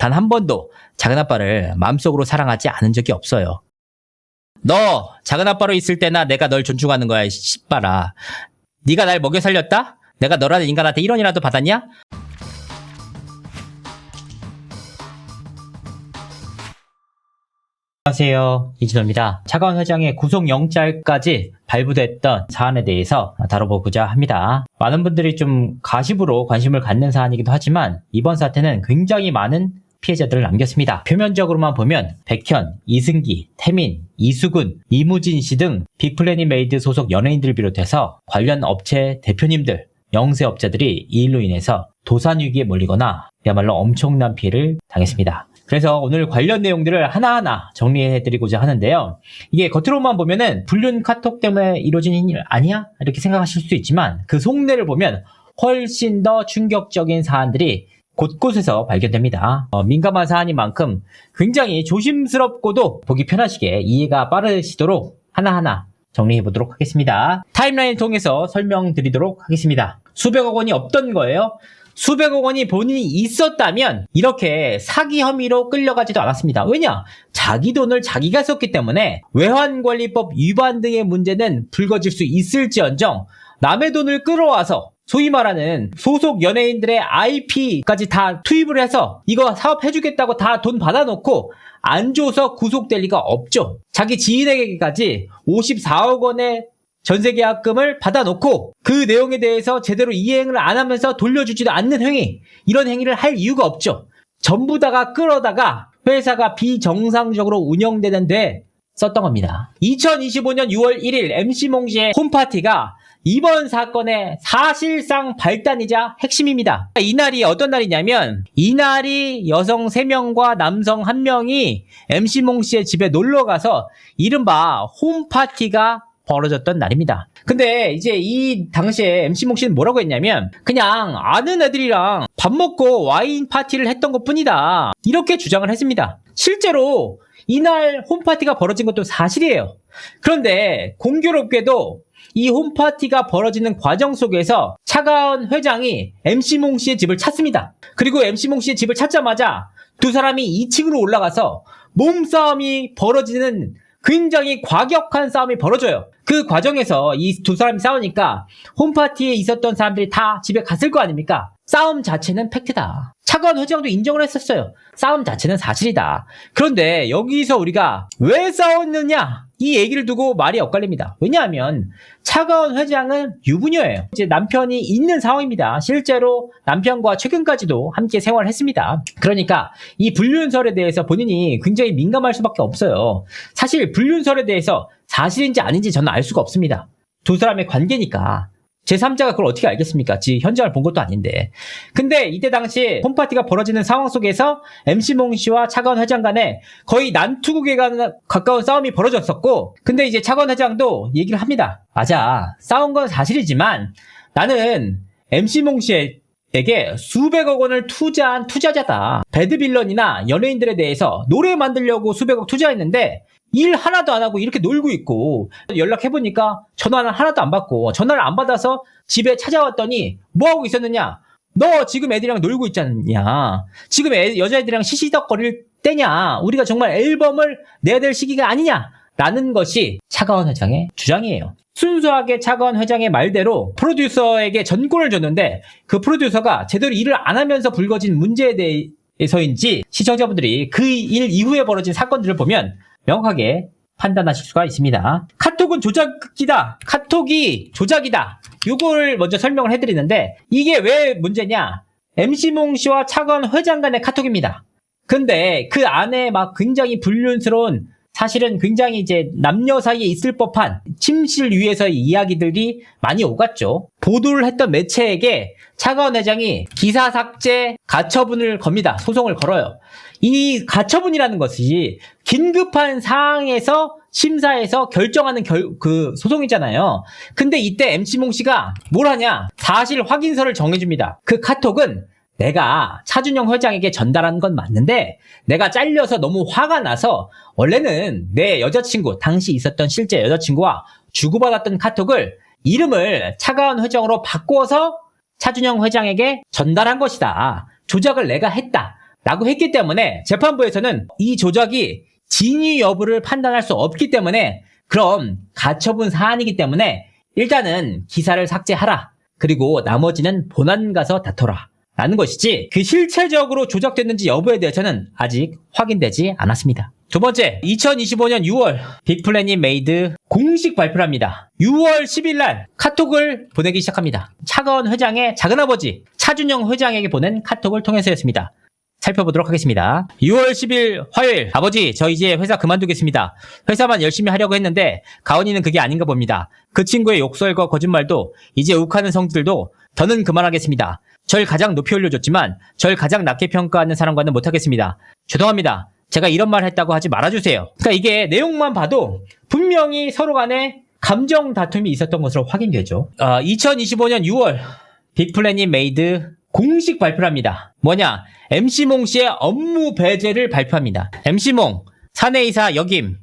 단 한 번도 작은아빠를 마음속으로 사랑하지 않은 적이 없어요. 너 작은아빠로 있을 때나 내가 널 존중하는 거야, 씨발아. 네가 날 먹여 살렸다? 내가 너라는 인간한테 1원이라도 받았냐? 안녕하세요, 이진호입니다. 차가운 회장의 구속영장까지 발부됐던 사안에 대해서 다뤄보고자 합니다. 많은 분들이 좀 가십으로 관심을 갖는 사안이기도 하지만 이번 사태는 굉장히 많은 피해자들을 남겼습니다. 표면적으로만 보면 백현, 이승기, 태민, 이수근, 이무진 씨 등 빅플래닛메이드 소속 연예인들을 비롯해서 관련 업체 대표님들, 영세업자들이 이 일로 인해서 도산위기에 몰리거나 그야말로 엄청난 피해를 당했습니다. 그래서 오늘 관련 내용들을 하나하나 정리해드리고자 하는데요. 이게 겉으로만 보면은 불륜 카톡 때문에 이루어진 일 아니야? 이렇게 생각하실 수도 있지만 그 속내를 보면 훨씬 더 충격적인 사안들이 곳곳에서 발견됩니다. 민감한 사안인 만큼 굉장히 조심스럽고도 보기 편하시게 이해가 빠르시도록 하나하나 정리해보도록 하겠습니다. 타임라인을 통해서 설명드리도록 하겠습니다. 수백억 원이 없던 거예요. 수백억 원이 본인이 있었다면 이렇게 사기 혐의로 끌려가지도 않았습니다. 왜냐? 자기 돈을 자기가 썼기 때문에 외환관리법 위반 등의 문제는 불거질 수 있을지언정 남의 돈을 끌어와서 소위 말하는 소속 연예인들의 IP까지 다 투입을 해서 이거 사업해주겠다고 다 돈 받아놓고 안 줘서 구속될 리가 없죠. 자기 지인에게까지 54억 원의 전세계약금을 받아놓고 그 내용에 대해서 제대로 이행을 안 하면서 돌려주지도 않는 행위, 이런 행위를 할 이유가 없죠. 전부 다가 끌어다가 회사가 비정상적으로 운영되는데 썼던 겁니다. 2025년 6월 1일 MC몽씨의 홈파티가 이번 사건의 사실상 발단이자 핵심입니다. 이날이 어떤 날이냐면 이날이 여성 3명과 남성 1명이 MC몽씨의 집에 놀러가서 이른바 홈파티가 벌어졌던 날입니다. 근데 이제 이 당시에 MC몽씨는 뭐라고 했냐면 그냥 아는 애들이랑 밥 먹고 와인 파티를 했던 것 뿐이다, 이렇게 주장을 했습니다. 실제로 이날 홈파티가 벌어진 것도 사실이에요. 그런데 공교롭게도 이 홈파티가 벌어지는 과정 속에서 차가운 회장이 MC몽씨의 집을 찾습니다. 그리고 MC몽씨의 집을 찾자마자 두 사람이 2층으로 올라가서 몸싸움이 벌어지는 굉장히 과격한 싸움이 벌어져요. 그 과정에서 이 두 사람이 싸우니까 홈파티에 있었던 사람들이 다 집에 갔을 거 아닙니까? 싸움 자체는 팩트다. 차가운 회장도 인정을 했었어요. 싸움 자체는 사실이다. 그런데 여기서 우리가 왜 싸웠느냐, 이 얘기를 두고 말이 엇갈립니다. 왜냐하면 차가운 회장은 유부녀예요. 이제 남편이 있는 상황입니다. 실제로 남편과 최근까지도 함께 생활했습니다. 그러니까 이 불륜설에 대해서 본인이 굉장히 민감할 수밖에 없어요. 사실 불륜설에 대해서 사실인지 아닌지 저는 알 수가 없습니다. 두 사람의 관계니까. 제3자가 그걸 어떻게 알겠습니까? 현장을 본 것도 아닌데. 근데 이때 당시 홈파티가 벌어지는 상황 속에서 MC몽씨와 차가운 회장 간에 거의 난투극에 가까운 싸움이 벌어졌었고, 근데 이제 차가운 회장도 얘기를 합니다. 맞아, 싸운 건 사실이지만 나는 MC몽씨에게 수백억 원을 투자한 투자자다. 배드빌런이나 연예인들에 대해서 노래 만들려고 수백억 투자했는데 일 하나도 안 하고 이렇게 놀고 있고, 연락해보니까 전화는 하나도 안 받고, 전화를 안 받아서 집에 찾아왔더니 뭐하고 있었느냐? 너 지금 애들이랑 놀고 있잖냐? 지금 여자애들이랑 시시덕거릴 때냐? 우리가 정말 앨범을 내야 될 시기가 아니냐? 라는 것이 차가운 회장의 주장이에요. 순수하게 차가운 회장의 말대로 프로듀서에게 전권을 줬는데 그 프로듀서가 제대로 일을 안 하면서 불거진 문제에 대해서인지 시청자분들이 그 일 이후에 벌어진 사건들을 보면 명확하게 판단하실 수가 있습니다. 카톡은 조작이다. 카톡이 조작이다. 이걸 먼저 설명을 해드리는데 이게 왜 문제냐? MC몽씨와 차가운 회장 간의 카톡입니다. 근데 그 안에 막 굉장히 불륜스러운, 사실은 굉장히 이제 남녀 사이에 있을 법한 침실 위에서의 이야기들이 많이 오갔죠. 보도를 했던 매체에게 차가운 회장이 기사 삭제 가처분을 겁니다. 소송을 걸어요. 이 가처분이라는 것이 긴급한 사항에서 심사해서 결정하는 그 소송이잖아요. 근데 이때 MC몽씨가 뭘 하냐? 사실 확인서를 정해줍니다. 그 카톡은 내가 차준영 회장에게 전달한 건 맞는데 내가 잘려서 너무 화가 나서 원래는 내 여자친구, 당시 있었던 실제 여자친구와 주고받았던 카톡을 이름을 차가운 회장으로 바꿔서 차준영 회장에게 전달한 것이다. 조작을 내가 했다. 라고 했기 때문에 재판부에서는 이 조작이 진위 여부를 판단할 수 없기 때문에 그럼 가처분 사안이기 때문에 일단은 기사를 삭제하라. 그리고 나머지는 본안 가서 다퉈라. 라는 것이지 그 실체적으로 조작됐는지 여부에 대해서는 아직 확인되지 않았습니다. 두 번째, 2025년 6월 빅플래닛 메이드 공식 발표를 합니다. 6월 10일 날 카톡을 보내기 시작합니다. 차가원 회장의 작은아버지 차준영 회장에게 보낸 카톡을 통해서였습니다. 살펴보도록 하겠습니다. 6월 10일 화요일, 아버지 저 이제 회사 그만두겠습니다. 회사만 열심히 하려고 했는데 가온이는 그게 아닌가 봅니다. 그 친구의 욕설과 거짓말도 이제 욱하는 성질도 더는 그만하겠습니다. 절 가장 높이 올려줬지만 절 가장 낮게 평가하는 사람과는 못하겠습니다. 죄송합니다. 제가 이런 말 했다고 하지 말아주세요. 그러니까 이게 내용만 봐도 분명히 서로 간에 감정 다툼이 있었던 것으로 확인되죠. 2025년 6월 빅플래닛 메이드 공식 발표를 합니다. 뭐냐? MC몽 씨의 업무 배제를 발표합니다. MC몽 사내이사 역임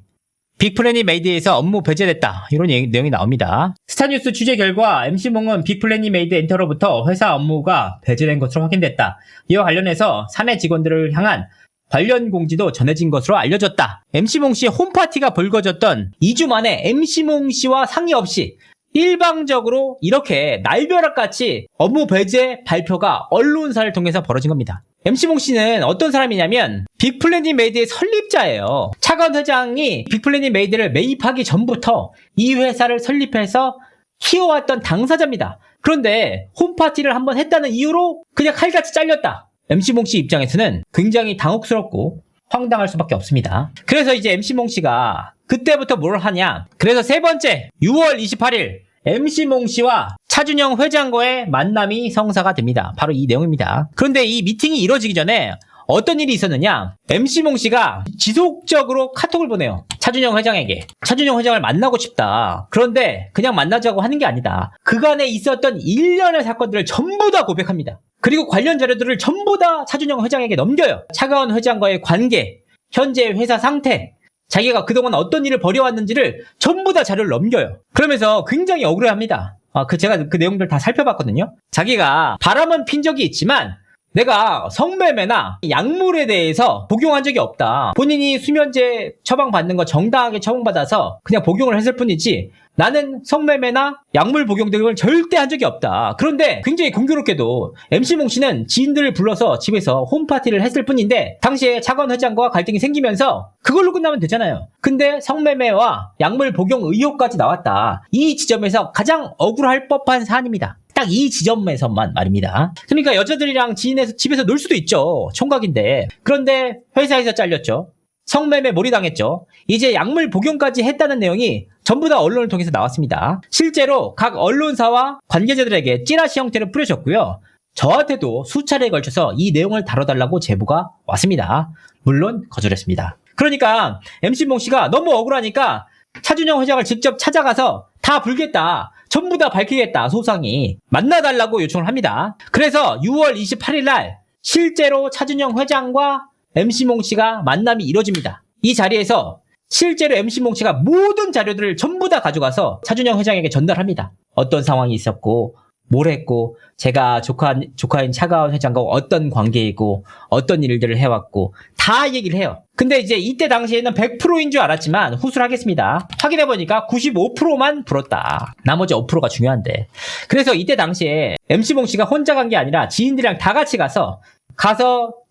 빅플래닛 메이드에서 업무 배제됐다. 이런 내용이 나옵니다. 스타뉴스 취재 결과 MC몽은 빅플래닛 메이드 엔터로부터 회사 업무가 배제된 것으로 확인됐다. 이와 관련해서 사내 직원들을 향한 관련 공지도 전해진 것으로 알려졌다. MC몽 씨의 홈파티가 벌거졌던 2주 만에 MC몽 씨와 상의 없이 일방적으로 이렇게 날벼락같이 업무 배제 발표가 언론사를 통해서 벌어진 겁니다. MC몽 씨는 어떤 사람이냐면 빅플래닛 메이드의 설립자예요. 차관 회장이 빅플래닛 메이드를 매입하기 전부터 이 회사를 설립해서 키워왔던 당사자입니다. 그런데 홈파티를 한번 했다는 이유로 그냥 칼같이 잘렸다. MC몽 씨 입장에서는 굉장히 당혹스럽고 황당할 수밖에 없습니다. 그래서 이제 MC몽 씨가 그때부터 뭘 하냐. 그래서 세 번째 6월 28일 MC몽 씨와 차준영 회장과의 만남이 성사가 됩니다. 바로 이 내용입니다. 그런데 이 미팅이 이루어지기 전에 어떤 일이 있었느냐. MC몽 씨가 지속적으로 카톡을 보내요. 차준영 회장에게. 차준영 회장을 만나고 싶다. 그런데 그냥 만나자고 하는 게 아니다. 그간에 있었던 일련의 사건들을 전부 다 고백합니다. 그리고 관련 자료들을 전부 다 차준영 회장에게 넘겨요. 차가원 회장과의 관계, 현재 회사 상태, 자기가 그동안 어떤 일을 벌여왔는지를 전부 다 자료를 넘겨요. 그러면서 굉장히 억울해합니다. 제가 그 내용들 다 살펴봤거든요. 자기가 바람은 핀 적이 있지만 내가 성매매나 약물에 대해서 복용한 적이 없다. 본인이 수면제 처방받는 거 정당하게 처방받아서 그냥 복용을 했을 뿐이지 나는 성매매나 약물 복용 등을 절대 한 적이 없다. 그런데 굉장히 공교롭게도 MC몽 씨는 지인들을 불러서 집에서 홈파티를 했을 뿐인데 당시에 차관 회장과 갈등이 생기면서 그걸로 끝나면 되잖아요. 근데 성매매와 약물 복용 의혹까지 나왔다. 이 지점에서 가장 억울할 법한 사안입니다. 딱 이 지점에서만 말입니다. 그러니까 여자들이랑 지인에서 집에서 놀 수도 있죠. 총각인데. 그런데 회사에서 잘렸죠. 성매매 몰이당했죠. 이제 약물 복용까지 했다는 내용이 전부 다 언론을 통해서 나왔습니다. 실제로 각 언론사와 관계자들에게 찌라시 형태로 뿌려졌고요. 저한테도 수차례에 걸쳐서 이 내용을 다뤄달라고 제보가 왔습니다. 물론 거절했습니다. 그러니까 MC몽 씨가 너무 억울하니까 차준영 회장을 직접 찾아가서 다 불겠다. 전부 다 밝히겠다. 소상히 만나달라고 요청을 합니다. 그래서 6월 28일 날 실제로 차준영 회장과 MC몽 씨가 만남이 이루어집니다. 이 자리에서 실제로 MC몽 씨가 모든 자료들을 전부 다 가져가서 차준영 회장에게 전달합니다. 어떤 상황이 있었고 뭘 했고 제가 조카인 차가원 회장과 어떤 관계이고 어떤 일들을 해왔고 다 얘기를 해요. 근데 이제 이때 당시에는 100%인 줄 알았지만 후술 하겠습니다. 확인해보니까 95%만 불었다. 나머지 5%가 중요한데. 그래서 이때 당시에 MC몽 씨가 혼자 간 게 아니라 지인들이랑 다 같이 가서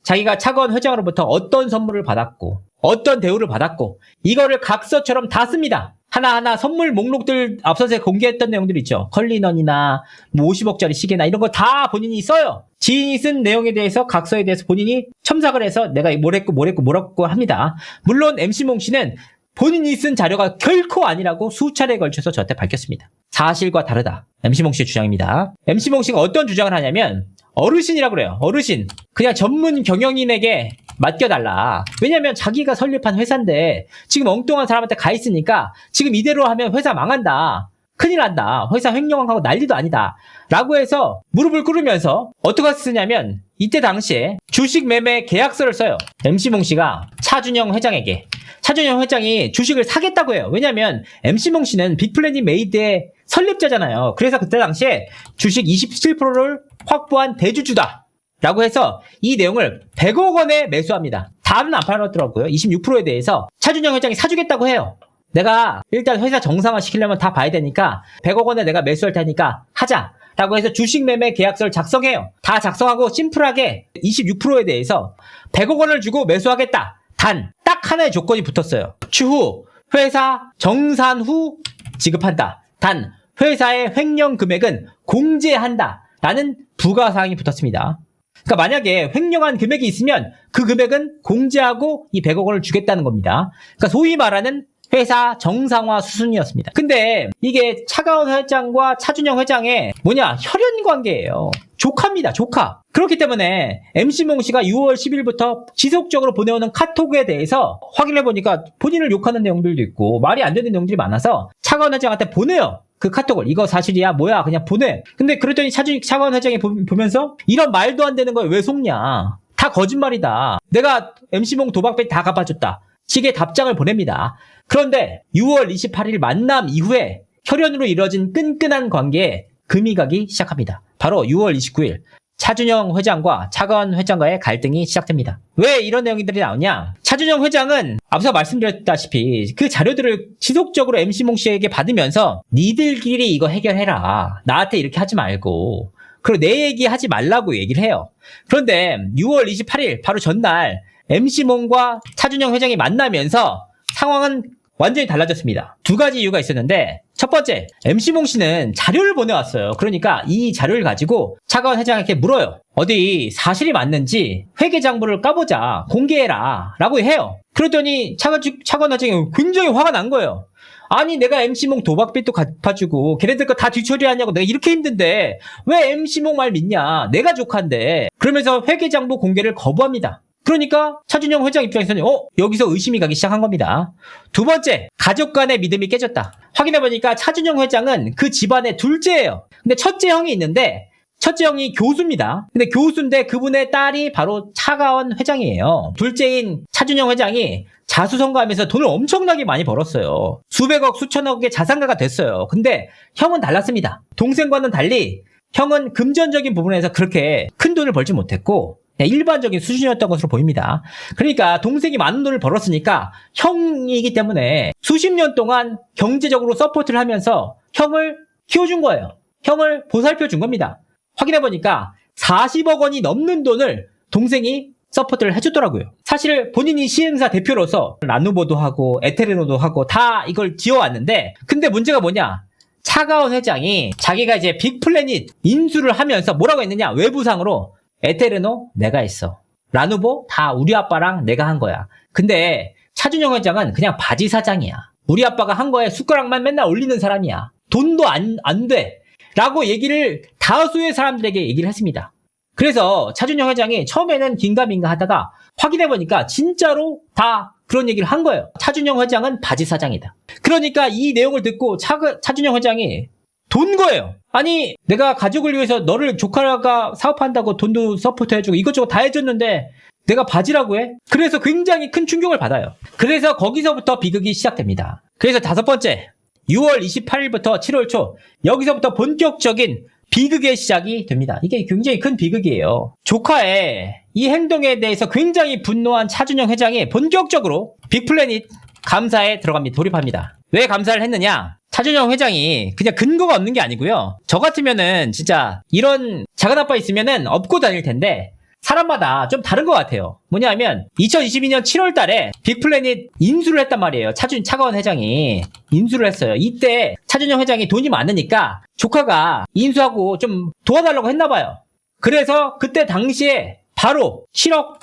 자기가 차관 회장으로부터 어떤 선물을 받았고 어떤 대우를 받았고 이거를 각서처럼 다 씁니다. 하나하나 선물 목록들 앞서서 공개했던 내용들 있죠. 컬리넌이나 뭐 50억짜리 시계나 이런 거 다 본인이 써요. 지인이 쓴 내용에 대해서 각서에 대해서 본인이 첨삭을 해서 내가 뭘 했고 합니다. 물론 MC몽 씨는 본인이 쓴 자료가 결코 아니라고 수차례에 걸쳐서 저한테 밝혔습니다. 사실과 다르다. MC몽 씨의 주장입니다. MC몽 씨가 어떤 주장을 하냐면 어르신이라고 그래요. 어르신. 그냥 전문 경영인에게 맡겨달라. 왜냐면 자기가 설립한 회사인데 지금 엉뚱한 사람한테 가 있으니까 지금 이대로 하면 회사 망한다. 큰일 난다. 회사 횡령하고 난리도 아니다. 라고 해서 무릎을 꿇으면서 어떻게 쓰냐면 이때 당시에 주식 매매 계약서를 써요. MC몽 씨가 차준영 회장에게. 차준영 회장이 주식을 사겠다고 해요. 왜냐면 MC몽 씨는 빅플래닛 메이드의 설립자잖아요. 그래서 그때 당시에 주식 27%를 확보한 대주주다. 라고 해서 이 내용을 100억 원에 매수합니다. 다음은 안 팔았더라고요. 26%에 대해서 차준영 회장이 사주겠다고 해요. 내가 일단 회사 정상화 시키려면 다 봐야 되니까 100억 원에 내가 매수할 테니까 하자 라고 해서 주식 매매 계약서를 작성해요. 다 작성하고 심플하게 26%에 대해서 100억 원을 주고 매수하겠다. 단 딱 하나의 조건이 붙었어요. 추후 회사 정산 후 지급한다. 단 회사의 횡령 금액은 공제한다 라는 부가사항이 붙었습니다. 그러니까 만약에 횡령한 금액이 있으면 그 금액은 공제하고 이 100억 원을 주겠다는 겁니다. 그러니까 소위 말하는 회사 정상화 수순이었습니다. 근데 이게 차가운 회장과 차준영 회장의 혈연 관계예요. 조카입니다. 조카. 그렇기 때문에 MC몽 씨가 6월 10일부터 지속적으로 보내오는 카톡에 대해서 확인해보니까 본인을 욕하는 내용들도 있고 말이 안 되는 내용들이 많아서 차가운 회장한테 보내요. 그 카톡을. 이거 사실이야? 뭐야? 그냥 보내. 근데 그랬더니 차가운 회장이 보면서 이런 말도 안 되는 걸 왜 속냐? 다 거짓말이다. 내가 MC몽 도박비 다 갚아줬다. 식의 답장을 보냅니다. 그런데 6월 28일 만남 이후에 혈연으로 이뤄진 끈끈한 관계에 금이 가기 시작합니다. 바로 6월 29일 차준영 회장과 차가운 회장과의 갈등이 시작됩니다. 왜 이런 내용들이 나오냐? 차준영 회장은 앞서 말씀드렸다시피 그 자료들을 지속적으로 MC몽 씨에게 받으면서 니들끼리 이거 해결해라. 나한테 이렇게 하지 말고. 그리고 내 얘기 하지 말라고 얘기를 해요. 그런데 6월 28일 바로 전날 MC몽과 차준영 회장이 만나면서 상황은 완전히 달라졌습니다. 두 가지 이유가 있었는데 첫 번째, MC몽 씨는 자료를 보내왔어요. 그러니까 이 자료를 가지고 차가운 회장에게 물어요. 어디 사실이 맞는지 회계장부를 까보자. 공개해라. 라고 해요. 그랬더니 차가운 회장이 굉장히 화가 난 거예요. 아니 내가 MC몽 도박빚도 갚아주고 걔네들 거 다 뒤처리하냐고 내가 이렇게 힘든데 왜 MC몽 말 믿냐. 내가 조카인데. 그러면서 회계장부 공개를 거부합니다. 그러니까 차준영 회장 입장에서는 여기서 의심이 가기 시작한 겁니다. 두 번째, 가족 간의 믿음이 깨졌다. 확인해보니까 차준영 회장은 그 집안의 둘째예요. 근데 첫째 형이 있는데 첫째 형이 교수입니다. 근데 교수인데 그분의 딸이 바로 차가원 회장이에요. 둘째인 차준영 회장이 자수성가하면서 돈을 엄청나게 많이 벌었어요. 수백억, 수천억의 자산가가 됐어요. 근데 형은 달랐습니다. 동생과는 달리 형은 금전적인 부분에서 그렇게 큰 돈을 벌지 못했고 일반적인 수준이었던 것으로 보입니다. 그러니까 동생이 많은 돈을 벌었으니까 형이기 때문에 수십 년 동안 경제적으로 서포트를 하면서 형을 키워준 거예요. 형을 보살펴 준 겁니다. 확인해보니까 40억 원이 넘는 돈을 동생이 서포트를 해줬더라고요. 사실 본인이 시행사 대표로서 라누보도 하고 에테르노도 하고 다 이걸 지어왔는데 근데 문제가 뭐냐? 차가운 회장이 자기가 이제 빅플래닛 인수를 하면서 뭐라고 했느냐? 외부상으로 에테르노 내가 했어. 라누보 다 우리 아빠랑 내가 한 거야. 근데 차준영 회장은 그냥 바지 사장이야. 우리 아빠가 한 거에 숟가락만 맨날 올리는 사람이야. 돈도 안 돼. 라고 얘기를 다수의 사람들에게 얘기를 했습니다. 그래서 차준영 회장이 처음에는 긴가민가 하다가 확인해보니까 진짜로 다 그런 얘기를 한 거예요. 차준영 회장은 바지 사장이다. 그러니까 이 내용을 듣고 차준영 회장이 돈 거예요. 아니 내가 가족을 위해서 너를 조카가 사업한다고 돈도 서포트 해주고 이것저것 다 해줬는데 내가 바지라고 해? 그래서 굉장히 큰 충격을 받아요. 그래서 거기서부터 비극이 시작됩니다. 그래서 다섯 번째 6월 28일부터 7월 초 여기서부터 본격적인 비극의 시작이 됩니다. 이게 굉장히 큰 비극이에요. 조카의 이 행동에 대해서 굉장히 분노한 차준영 회장이 본격적으로 빅플래닛 감사에 돌입합니다. 왜 감사를 했느냐? 차준영 회장이 그냥 근거가 없는 게 아니고요. 저 같으면은 진짜 이런 작은 아빠 있으면은 업고 다닐 텐데 사람마다 좀 다른 것 같아요. 뭐냐면 2022년 7월 달에 빅플래닛 인수를 했단 말이에요. 차가원 회장이 인수를 했어요. 이때 차준영 회장이 돈이 많으니까 조카가 인수하고 좀 도와달라고 했나 봐요. 그래서 그때 당시에 바로 7억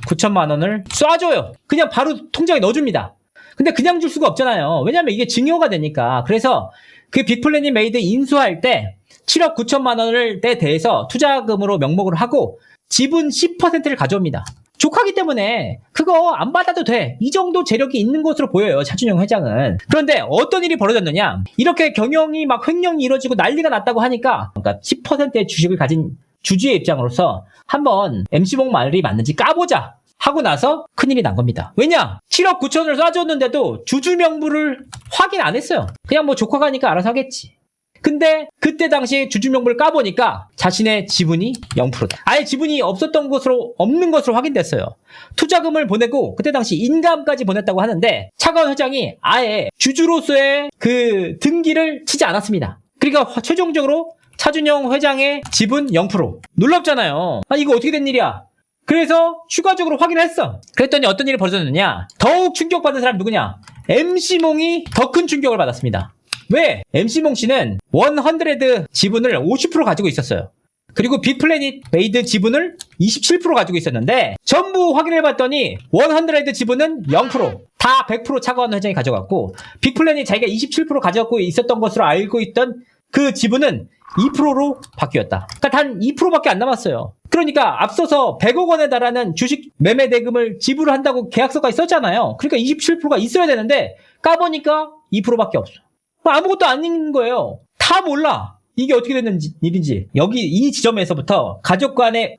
9천만 원을 쏴줘요. 그냥 바로 통장에 넣어줍니다. 근데 그냥 줄 수가 없잖아요. 왜냐면 이게 증여가 되니까. 그래서 그 빅플래닛 메이드 인수할 때 7억 9천만 원을 대해서 투자금으로 명목을 하고 지분 10%를 가져옵니다. 조카기 때문에 그거 안 받아도 돼. 이 정도 재력이 있는 것으로 보여요. 차준영 회장은. 그런데 어떤 일이 벌어졌느냐. 이렇게 경영이 막 횡령이 이루어지고 난리가 났다고 하니까 그러니까 10%의 주식을 가진 주주의 입장으로서 한번 MC몽 말이 맞는지 까보자 하고 나서 큰일이 난 겁니다. 왜냐? 7억 9천을 쏴줬는데도 주주 명부를 확인 안 했어요. 그냥 뭐 조카가니까 알아서 하겠지. 근데 그때 당시 주주명부를 까보니까 자신의 지분이 0%다. 아예 지분이 없는 것으로 확인됐어요. 투자금을 보내고 그때 당시 인감까지 보냈다고 하는데 차가운 회장이 아예 주주로서의 그 등기를 치지 않았습니다. 그러니까 최종적으로 차준영 회장의 지분 0%. 놀랍잖아요. 이거 어떻게 된 일이야? 그래서 추가적으로 확인을 했어. 그랬더니 어떤 일이 벌어졌느냐? 더욱 충격받은 사람이 누구냐? MC몽이 더 큰 충격을 받았습니다. 왜? MC몽 씨는 100 지분을 50% 가지고 있었어요. 그리고 빅플래닛 메이드 지분을 27% 가지고 있었는데 전부 확인을 해봤더니 100 지분은 0%. 다 100% 차가운 회장이 가져갔고 빅플래닛 자기가 27% 가져갖고 있었던 것으로 알고 있던 그 지분은 2%로 바뀌었다. 그러니까 단 2%밖에 안 남았어요. 그러니까 앞서서 100억 원에 달하는 주식 매매 대금을 지불한다고 계약서가 있었잖아요. 그러니까 27%가 있어야 되는데 까보니까 2%밖에 없어. 아무것도 아닌 거예요. 다 몰라. 이게 어떻게 됐는 일인지. 여기 이 지점에서부터 가족 간의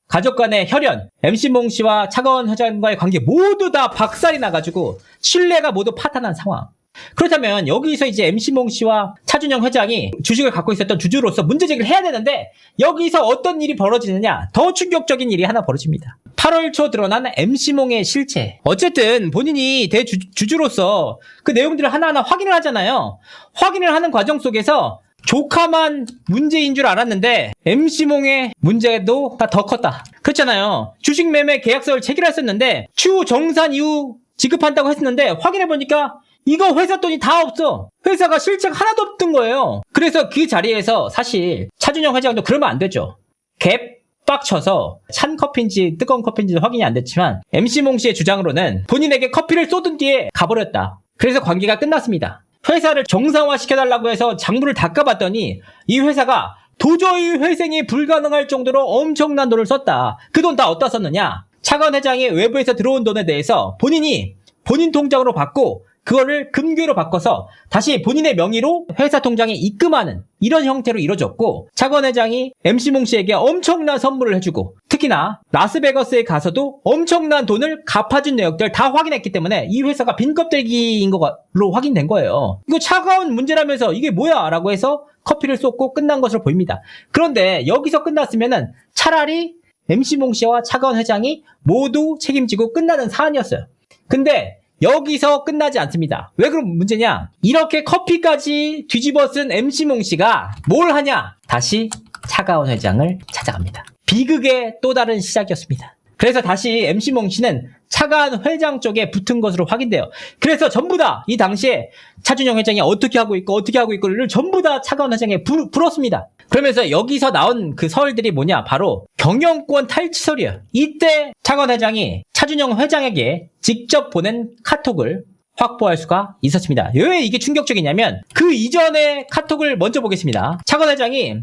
가족 간의 혈연, MC몽 씨와 차가운 회장과의 관계 모두 다 박살이 나가지고 신뢰가 모두 파탄난 상황. 그렇다면 여기서 이제 MC몽 씨와 차준영 회장이 주식을 갖고 있었던 주주로서 문제제기를 해야 되는데 여기서 어떤 일이 벌어지느냐? 더 충격적인 일이 하나 벌어집니다. 8월 초 드러난 MC몽의 실체. 어쨌든 본인이 대주주로서 그 내용들을 하나하나 확인을 하잖아요. 확인을 하는 과정 속에서 조카만 문제인 줄 알았는데 MC몽의 문제도 더 컸다. 그렇잖아요. 주식 매매 계약서를 체결했었는데 추후 정산 이후 지급한다고 했었는데 확인해보니까 이거 회사 돈이 다 없어. 회사가 실체가 하나도 없던 거예요. 그래서 그 자리에서 사실 차준영 회장도 그러면 안 되죠. 갭 빡쳐서 찬 커피인지 뜨거운 커피인지 확인이 안 됐지만 MC몽 씨의 주장으로는 본인에게 커피를 쏟은 뒤에 가버렸다. 그래서 관계가 끝났습니다. 회사를 정상화시켜달라고 해서 장부를 닦아봤더니 이 회사가 도저히 회생이 불가능할 정도로 엄청난 돈을 썼다. 그 돈 다 어디다 썼느냐? 차관 회장이 외부에서 들어온 돈에 대해서 본인이 본인 통장으로 받고 그거를 금괴로 바꿔서 다시 본인의 명의로 회사 통장에 입금하는 이런 형태로 이루어졌고 차관 회장이 MC몽 씨에게 엄청난 선물을 해주고 특히나 라스베가스에 가서도 엄청난 돈을 갚아준 내역들 다 확인했기 때문에 이 회사가 빈껍데기인 걸로 확인된 거예요. 이거 차가운 문제라면서 이게 뭐야? 라고 해서 커피를 쏟고 끝난 것으로 보입니다. 그런데 여기서 끝났으면은 차라리 MC몽 씨와 차관 회장이 모두 책임지고 끝나는 사안이었어요. 근데 여기서 끝나지 않습니다. 왜 그런 문제냐? 이렇게 커피까지 뒤집어 쓴 MC몽 씨가 뭘 하냐? 다시 차가운 회장을 찾아갑니다. 비극의 또 다른 시작이었습니다. 그래서 다시 MC몽 씨는 차가운 회장 쪽에 붙은 것으로 확인돼요. 그래서 전부 다 이 당시에 차준영 회장이 어떻게 하고 있고를 전부 다 차가운 회장에 불었습니다. 그러면서 여기서 나온 그 설들이 뭐냐? 바로 경영권 탈취설이에요. 이때 차관 회장이 차준영 회장에게 직접 보낸 카톡을 확보할 수가 있었습니다. 왜 이게 충격적이냐면 그 이전의 카톡을 먼저 보겠습니다. 차관 회장이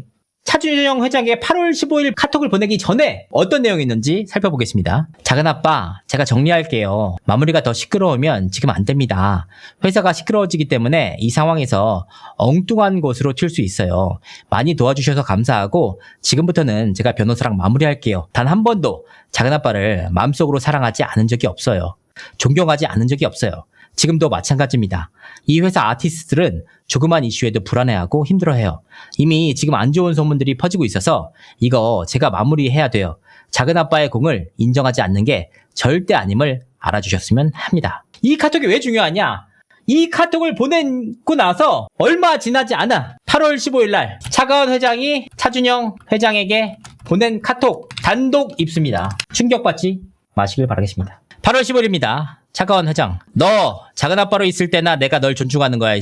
차준영 회장에게 8월 15일 카톡을 보내기 전에 어떤 내용이 있는지 살펴보겠습니다. 작은 아빠, 제가 정리할게요. 마무리가 더 시끄러우면 지금 안 됩니다. 회사가 시끄러워지기 때문에 이 상황에서 엉뚱한 곳으로 튈 수 있어요. 많이 도와주셔서 감사하고 지금부터는 제가 변호사랑 마무리할게요. 단 한 번도 작은 아빠를 마음속으로 사랑하지 않은 적이 없어요. 존경하지 않은 적이 없어요. 지금도 마찬가지입니다. 이 회사 아티스트들은 조그만 이슈에도 불안해하고 힘들어해요. 이미 지금 안 좋은 소문들이 퍼지고 있어서 이거 제가 마무리해야 돼요. 작은 아빠의 공을 인정하지 않는 게 절대 아님을 알아주셨으면 합니다. 이 카톡이 왜 중요하냐? 이 카톡을 보내고 나서 얼마 지나지 않아 8월 15일 날 차가운 회장이 차준영 회장에게 보낸 카톡 단독 입수입니다. 충격받지 마시길 바라겠습니다. 8월 15일입니다. 차가운 회장, 너 작은 아빠로 있을 때나 내가 널 존중하는 거야.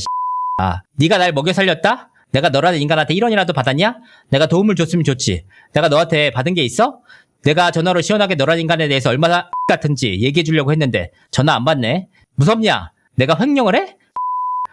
네가 날 먹여 살렸다? 내가 너라는 인간한테 1원이라도 받았냐? 내가 도움을 줬으면 좋지. 내가 너한테 받은 게 있어? 내가 전화로 시원하게 너라는 인간에 대해서 얼마나 같은지 얘기해 주려고 했는데 전화 안 받네. 무섭냐? 내가 횡령을 해?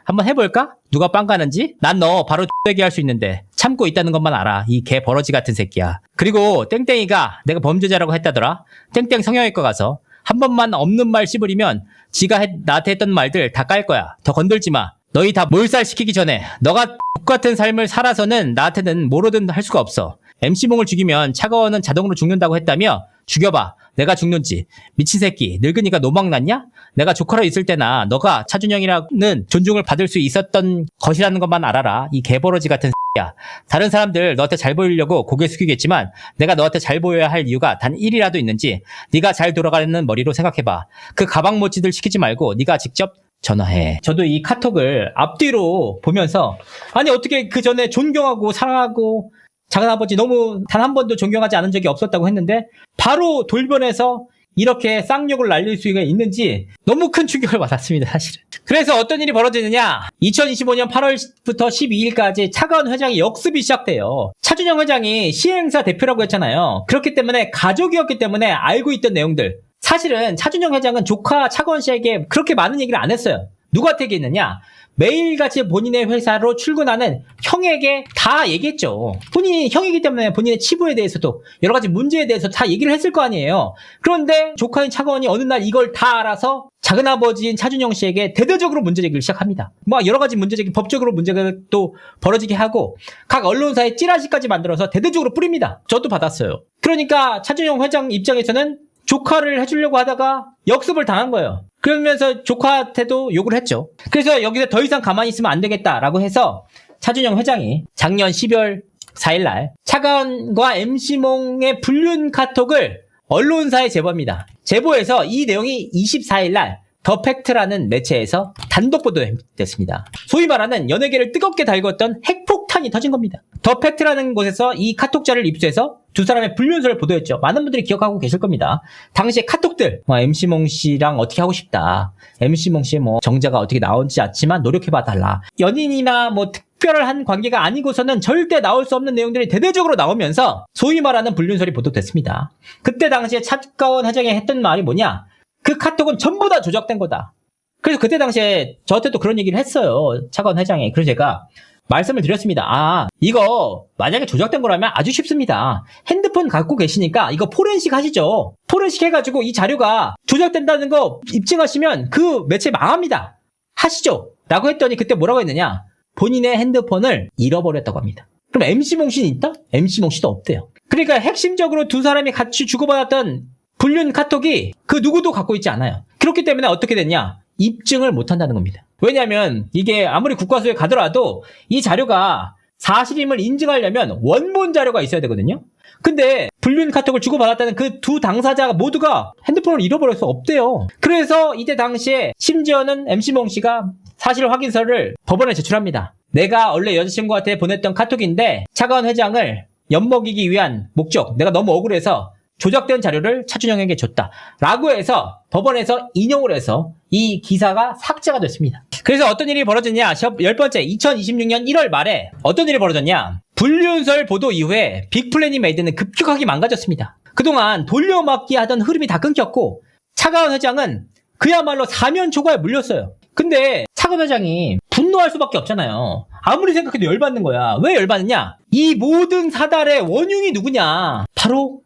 한번 해볼까? 누가 빵 가는지? 난 너 바로 X되게 할 수 있는데 참고 있다는 것만 알아. 이 개 버러지 같은 새끼야. 그리고 땡땡이가 내가 범죄자라고 했다더라. 땡땡 성형외과 가서 한 번만 없는 말 씹으리면 지가 나한테 했던 말들 다 깔 거야. 더 건들지 마. 너희 다 몰살시키기 전에 너가 X 같은 삶을 살아서는 나한테는 뭐로든 할 수가 없어. MC몽을 죽이면 차가원은 자동으로 죽는다고 했다며 죽여봐. 내가 죽는지. 미친 새끼. 늙으니까 노망났냐? 내가 조카로 있을 때나 너가 차준영이라는 존중을 받을 수 있었던 것이라는 것만 알아라. 이 개버러지 같은 새끼야. 다른 사람들 너한테 잘 보이려고 고개 숙이겠지만 내가 너한테 잘 보여야 할 이유가 단 1이라도 있는지 네가 잘 돌아가는 머리로 생각해봐. 그 가방 모찌들 시키지 말고 네가 직접 전화해. 저도 이 카톡을 앞뒤로 보면서 아니 어떻게 그 전에 존경하고 사랑하고 작은아버지 너무 단 한 번도 존경하지 않은 적이 없었다고 했는데 바로 돌변해서 이렇게 쌍욕을 날릴 수가 있는지 너무 큰 충격을 받았습니다, 사실은. 그래서 어떤 일이 벌어지느냐? 2025년 8월부터 12일까지 차가운 회장이 역습이 시작돼요. 차준영 회장이 시행사 대표라고 했잖아요. 그렇기 때문에 가족이었기 때문에 알고 있던 내용들. 사실은 차준영 회장은 조카 차가원 씨에게 그렇게 많은 얘기를 안 했어요. 누구한테 얘기했느냐? 매일같이 본인의 회사로 출근하는 형에게 다 얘기했죠. 본인이 형이기 때문에 본인의 치부에 대해서도 여러 가지 문제에 대해서 다 얘기를 했을 거 아니에요. 그런데 조카인 차가원이 어느 날 이걸 다 알아서 작은아버지인 차준영 씨에게 대대적으로 문제 제기를 시작합니다. 막 여러 가지 문제 제기, 법적으로 문제가 또 벌어지게 하고 각 언론사에 찌라시까지 만들어서 대대적으로 뿌립니다. 저도 받았어요. 그러니까 차준영 회장 입장에서는 조카를 해주려고 하다가 역습을 당한 거예요. 그러면서 조카한테도 욕을 했죠. 그래서 여기서 더 이상 가만히 있으면 안 되겠다라고 해서 차준영 회장이 작년 12월 4일날 차가원과 MC몽의 불륜 카톡을 언론사에 제보합니다. 제보해서 이 내용이 24일날 더 팩트라는 매체에서 단독 보도됐습니다. 소위 말하는 연예계를 뜨겁게 달궜던 핵폭탄이 터진 겁니다. 더 팩트라는 곳에서 이 카톡자를 입수해서 두 사람의 불륜설을 보도했죠. 많은 분들이 기억하고 계실 겁니다. 당시에 카톡들, MC몽 씨랑 어떻게 하고 싶다. MC몽 씨의 정자가 어떻게 나오지 않지만 노력해봐 달라. 연인이나 특별한 관계가 아니고서는 절대 나올 수 없는 내용들이 대대적으로 나오면서 소위 말하는 불륜설이 보도됐습니다. 그때 당시에 차가원 회장이 했던 말이 뭐냐? 그 카톡은 전부 다 조작된 거다. 그래서 그때 당시에 저한테도 그런 얘기를 했어요. 차가원 회장이. 그래서 제가 말씀을 드렸습니다. 이거 만약에 조작된 거라면 아주 쉽습니다. 핸드폰 갖고 계시니까 이거 포렌식 하시죠. 포렌식 해가지고 이 자료가 조작된다는 거 입증하시면 그 매체 망합니다. 하시죠. 라고 했더니 그때 뭐라고 했느냐? 본인의 핸드폰을 잃어버렸다고 합니다. 그럼 MC몽 씨는 있다? MC몽 씨도 없대요. 그러니까 핵심적으로 두 사람이 같이 주고받았던 불륜 카톡이 그 누구도 갖고 있지 않아요. 그렇기 때문에 어떻게 됐냐? 입증을 못한다는 겁니다. 왜냐하면 이게 아무리 국과수에 가더라도 이 자료가 사실임을 인증하려면 원본 자료가 있어야 되거든요. 근데 불륜 카톡을 주고받았다는 그 두 당사자가 모두가 핸드폰을 잃어버려서 없대요. 그래서 이때 당시에 심지어는 MC몽 씨가 사실 확인서를 법원에 제출합니다. 내가 원래 여자친구한테 보냈던 카톡인데 차가원 회장을 엿먹이기 위한 목적, 내가 너무 억울해서 조작된 자료를 차준영에게 줬다. 라고 해서 법원에서 인용을 해서 이 기사가 삭제가 됐습니다. 그래서 어떤 일이 벌어졌냐? 10번째, 2026년 1월 말에 어떤 일이 벌어졌냐? 불륜설 보도 이후에 빅플래닛 메이드는 급격하게 망가졌습니다. 그동안 돌려막기 하던 흐름이 다 끊겼고 차가원 회장은 그야말로 사면초가에 물렸어요. 근데 차가원 회장이 분노할 수밖에 없잖아요. 아무리 생각해도 열받는 거야. 왜 열받느냐? 이 모든 사달의 원흉이 누구냐? 바로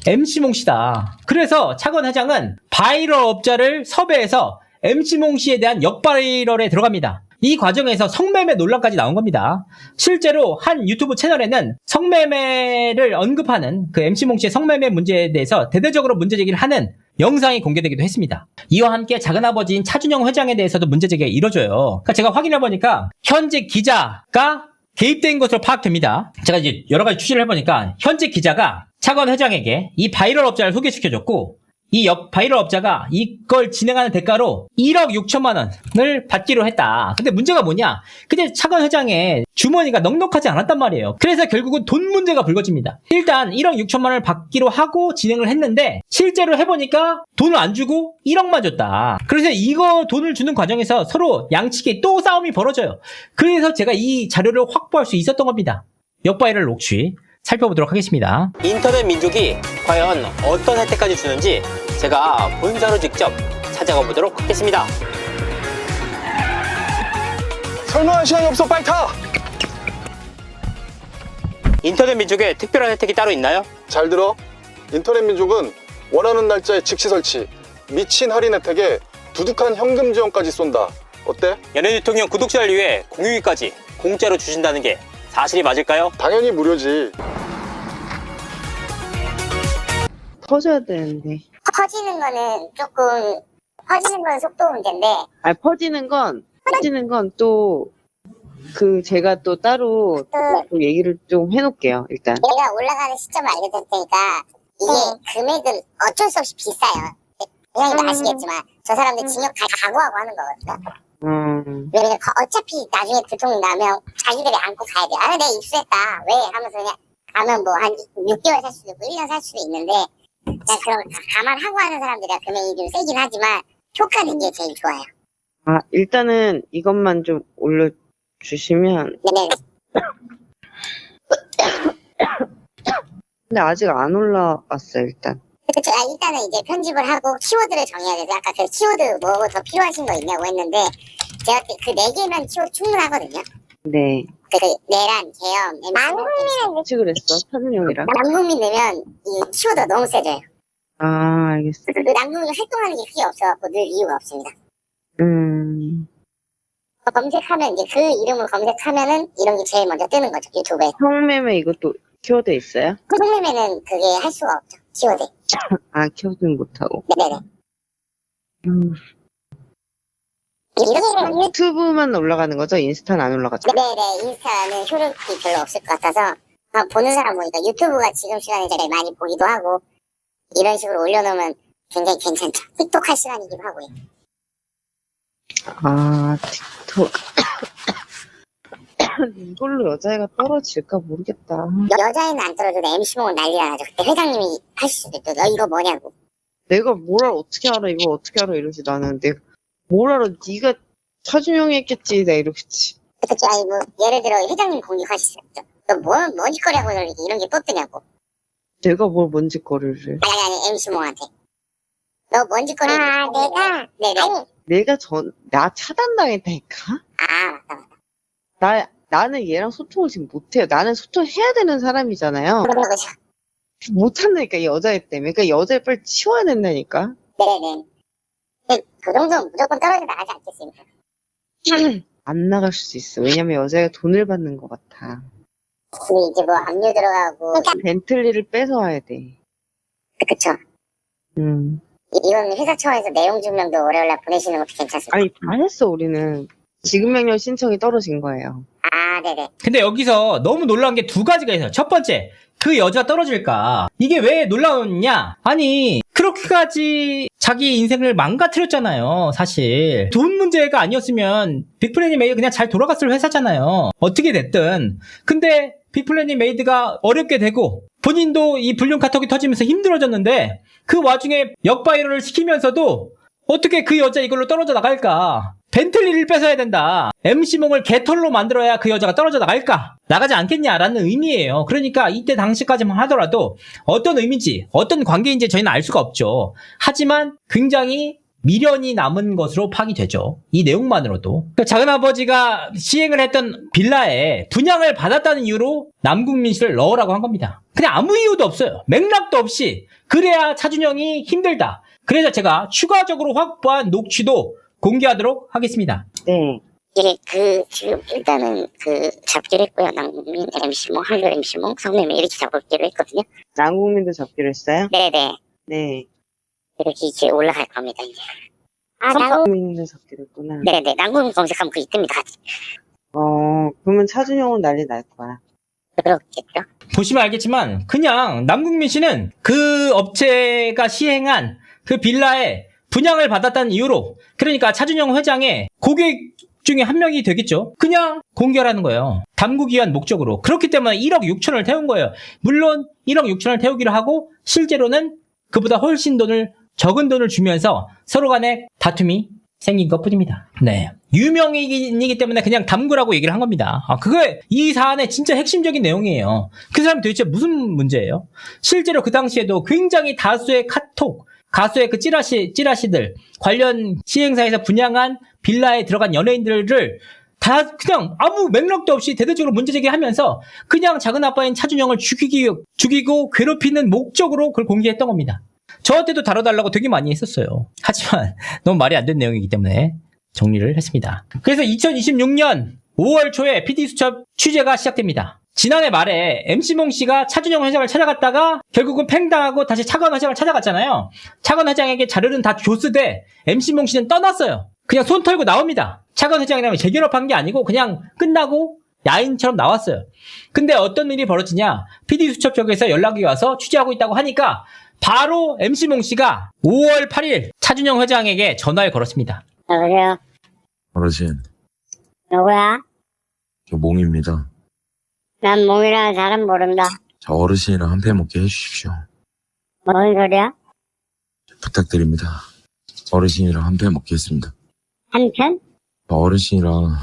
MC몽 씨다. 그래서 차가원 회장은 바이럴 업자를 섭외해서 MC몽 씨에 대한 역바이럴에 들어갑니다. 이 과정에서 성매매 논란까지 나온 겁니다. 실제로 한 유튜브 채널에는 성매매를 언급하는 그 MC몽 씨의 성매매 문제에 대해서 대대적으로 문제 제기를 하는 영상이 공개되기도 했습니다. 이와 함께 작은아버지인 차준영 회장에 대해서도 문제 제기가 이뤄져요. 그러니까 제가 확인해보니까 현직 기자가 개입된 것으로 파악됩니다. 제가 이제 여러 가지 취재를 해보니까 현직 기자가 차가원 회장에게 이 바이럴 업자를 소개시켜줬고 이 바이럴 업자가 이걸 진행하는 대가로 1억 6천만 원을 받기로 했다. 근데 문제가 뭐냐? 근데 차가원 회장의 주머니가 넉넉하지 않았단 말이에요. 그래서 결국은 돈 문제가 불거집니다. 일단 1억 6천만 원을 받기로 하고 진행을 했는데 실제로 해보니까 돈을 안 주고 1억만 줬다. 그래서 이거 돈을 주는 과정에서 서로 양측에 또 싸움이 벌어져요. 그래서 제가 이 자료를 확보할 수 있었던 겁니다. 역바이럴 녹취 살펴보도록 하겠습니다. 인터넷 민족이 과연 어떤 혜택까지 주는지 제가 본사로 직접 찾아가 보도록 하겠습니다. 설명할 시간이 없어, 빨리 타! 인터넷 민족에 특별한 혜택이 따로 있나요? 잘 들어. 인터넷 민족은 원하는 날짜에 즉시 설치, 미친 할인 혜택에 두둑한 현금 지원까지 쏜다. 어때? 연예 대통령 구독자를 위해 공유기까지 공짜로 주신다는 게 사실이 맞을까요? 당연히 무료지. 퍼져야 되는데. 퍼지는 거는 조금, 퍼지는 건 속도 문제인데, 아, 퍼지는 건 또, 제가 또 따로 또 얘기를 좀 해놓을게요, 일단. 얘가 올라가는 시점을 알려줄 테니까, 이게 금액은 어쩔 수 없이 비싸요. 그냥 아시겠지만, 저 사람들 징역 다 각오하고 하는 거거든요. 왜냐면 어차피 나중에 교통 나면 자기들이 안고 가야 돼. 아, 내가 입수했다. 왜? 하면서 그냥 가면 뭐 한 6개월 살 수도 있고 1년 살 수도 있는데, 그냥 그런 거 감안하고 하는 사람들이라 금액이 좀 세긴 하지만, 효과는 이게 제일 좋아요. 아, 일단은 이것만 좀 올려주시면. 네네. 근데 아직 안 올라왔어요, 일단. 그쵸. 아, 일단은 이제 편집을 하고 키워드를 정해야 돼서 아까 그 키워드 뭐 더 필요하신 거 있냐고 했는데 제가 그 4개면 키워드 충분하거든요. 네. 그 내란, 계엄, 남국민은 같이 그랬어, 차준영이랑. 남국민 넣으면 이 키워드가 너무 세져요. 아, 알겠어. 그 남국민이 활동하는 게 크게 없어갖고 늘 이유가 없습니다. 검색하면 이제 그 이름을 검색하면은 이런 게 제일 먼저 뜨는 거죠, 유튜브에. 성매매 이것도 키워드 있어요? 성매매는 그게 할 수가 없죠, 키워드. 아, 키워드는 못하고. 네네네. 이렇게 유튜브만 올라가는 거죠? 인스타는 안 올라가죠? 네네, 인스타는 효력이 별로 없을 것 같아서 보는 사람 보니까 유튜브가 지금 시간에 제일 많이 보기도 하고 이런 식으로 올려놓으면 굉장히 괜찮죠. 틱톡 할 시간이기도 하고요. 아, 틱톡. 이걸로 여자애가 떨어질까 모르겠다. 여자애는 안 떨어져도 MC몽은 난리가 나죠. 그때 회장님이 하실 수도 있고 이거 뭐냐고. 내가 뭘 어떻게 알아, 이거 어떻게 알아, 이러지, 나는. 내가 뭘 알아, 네가 차준영이 했겠지, 내가 이러겠지. 그쵸, 아니 뭐 예를 들어 회장님 공격하시죠. 뭐 짓거리하고 이런 게 또 뜨냐고. 내가 뭘 먼지거리를. 아니 MC몽한테. 너 먼지거리. 아 내가? 네네. 내가 나 차단당했다니까? 아 맞다. 나는 얘랑 소통을 지금 못해요. 나는 소통해야 되는 사람이잖아요. 그죠. 못한다니까, 이 여자애 때문에. 그러니까 여자애 빨리 치워야 된다니까. 네네. 그 정도는 무조건 떨어져 나가지 않겠습니까? 안 나갈 수 있어. 왜냐면 여자애가 돈을 받는 것 같아. 근데 이제 뭐 압류 들어가고. 벤틀리를 뺏어와야 돼. 그쵸. 이건 회사 차원에서 내용 증명도 월요일날 보내시는 것도 괜찮습니다. 아니, 다 했어, 우리는. 지급명령 신청이 떨어진 거예요. 아, 네네. 근데 여기서 너무 놀라운 게 두 가지가 있어요. 첫 번째, 그 여자가 떨어질까? 이게 왜 놀라웠냐? 아니, 그렇게까지 자기 인생을 망가뜨렸잖아요, 사실. 돈 문제가 아니었으면 빅플래닛 메이드 그냥 잘 돌아갔을 회사잖아요. 어떻게 됐든. 근데 빅플래닛 메이드가 어렵게 되고 본인도 이 불륜 카톡이 터지면서 힘들어졌는데 그 와중에 역바이럴을 시키면서도 어떻게 그 여자 이걸로 떨어져 나갈까? 벤틀리를 뺏어야 된다. MC몽을 개털로 만들어야 그 여자가 떨어져 나갈까? 나가지 않겠냐라는 의미예요. 그러니까 이때 당시까지만 하더라도 어떤 의미인지 어떤 관계인지 저희는 알 수가 없죠. 하지만 굉장히 미련이 남은 것으로 파악되죠. 이 내용만으로도. 작은아버지가 시행을 했던 빌라에 분양을 받았다는 이유로 남궁민 씨를 넣으라고 한 겁니다. 그냥 아무 이유도 없어요. 맥락도 없이. 그래야 차준영이 힘들다. 그래서 제가 추가적으로 확보한 녹취도 공개하도록 하겠습니다. 네. 예, 지금 일단은 잡기로 했고요. 남국민, MC몽, 한글 MC몽, 성매매 이렇게 잡기로 했거든요. 남국민도 잡기로 했어요? 네네. 네. 이렇게 이제 올라갈 겁니다, 이제. 남국민도 잡기로 했구나. 네네. 남국민 검색하면 그게 뜹니다, 같이. 그러면 차준영은 난리 날 거야. 그렇겠죠. 보시면 알겠지만 그냥 남궁민 씨는 그 업체가 시행한 그 빌라에 분양을 받았다는 이유로, 그러니까 차준영 회장의 고객 중에 한 명이 되겠죠. 그냥 공개하라는 거예요. 담그기 위한 목적으로. 그렇기 때문에 1억 6천을 태운 거예요. 물론 1억 6천을 태우기로 하고 실제로는 그보다 훨씬 적은 돈을 주면서 서로 간에 다툼이 생긴 것 뿐입니다. 네. 유명인이기 때문에 그냥 담그라고 얘기를 한 겁니다. 그게 이 사안의 진짜 핵심적인 내용이에요. 그 사람이 도대체 무슨 문제예요? 실제로 그 당시에도 굉장히 다수의 카톡, 가수의 그 찌라시들, 관련 시행사에서 분양한 빌라에 들어간 연예인들을 다 그냥 아무 맥락도 없이 대대적으로 문제제기하면서 그냥 작은 아빠인 차준영을 죽이고 괴롭히는 목적으로 그걸 공개했던 겁니다. 저한테도 다뤄달라고 되게 많이 했었어요. 하지만 너무 말이 안 되는 내용이기 때문에 정리를 했습니다. 그래서 2026년 5월 초에 PD수첩 취재가 시작됩니다. 지난해 말에 MC몽 씨가 차준영 회장을 찾아갔다가 결국은 팽당하고 다시 차관 회장을 찾아갔잖아요. 차관 회장에게 자료는 다 줬으되 MC몽 씨는 떠났어요. 그냥 손 털고 나옵니다. 차관 회장이랑 재결합한 게 아니고 그냥 끝나고 야인처럼 나왔어요. 근데 어떤 일이 벌어지냐? PD수첩 쪽에서 연락이 와서 취재하고 있다고 하니까 바로 MC몽 씨가 5월 8일 차준영 회장에게 전화를 걸었습니다. 여보세요? 어르신, 누구야? 저 몽입니다. 난 몽이라는 사람 모른다. 저 어르신이랑 한 패 먹게 해주십시오. 뭔 소리야? 부탁드립니다. 어르신이랑 한 패 먹겠습니다. 한편? 저 어르신이랑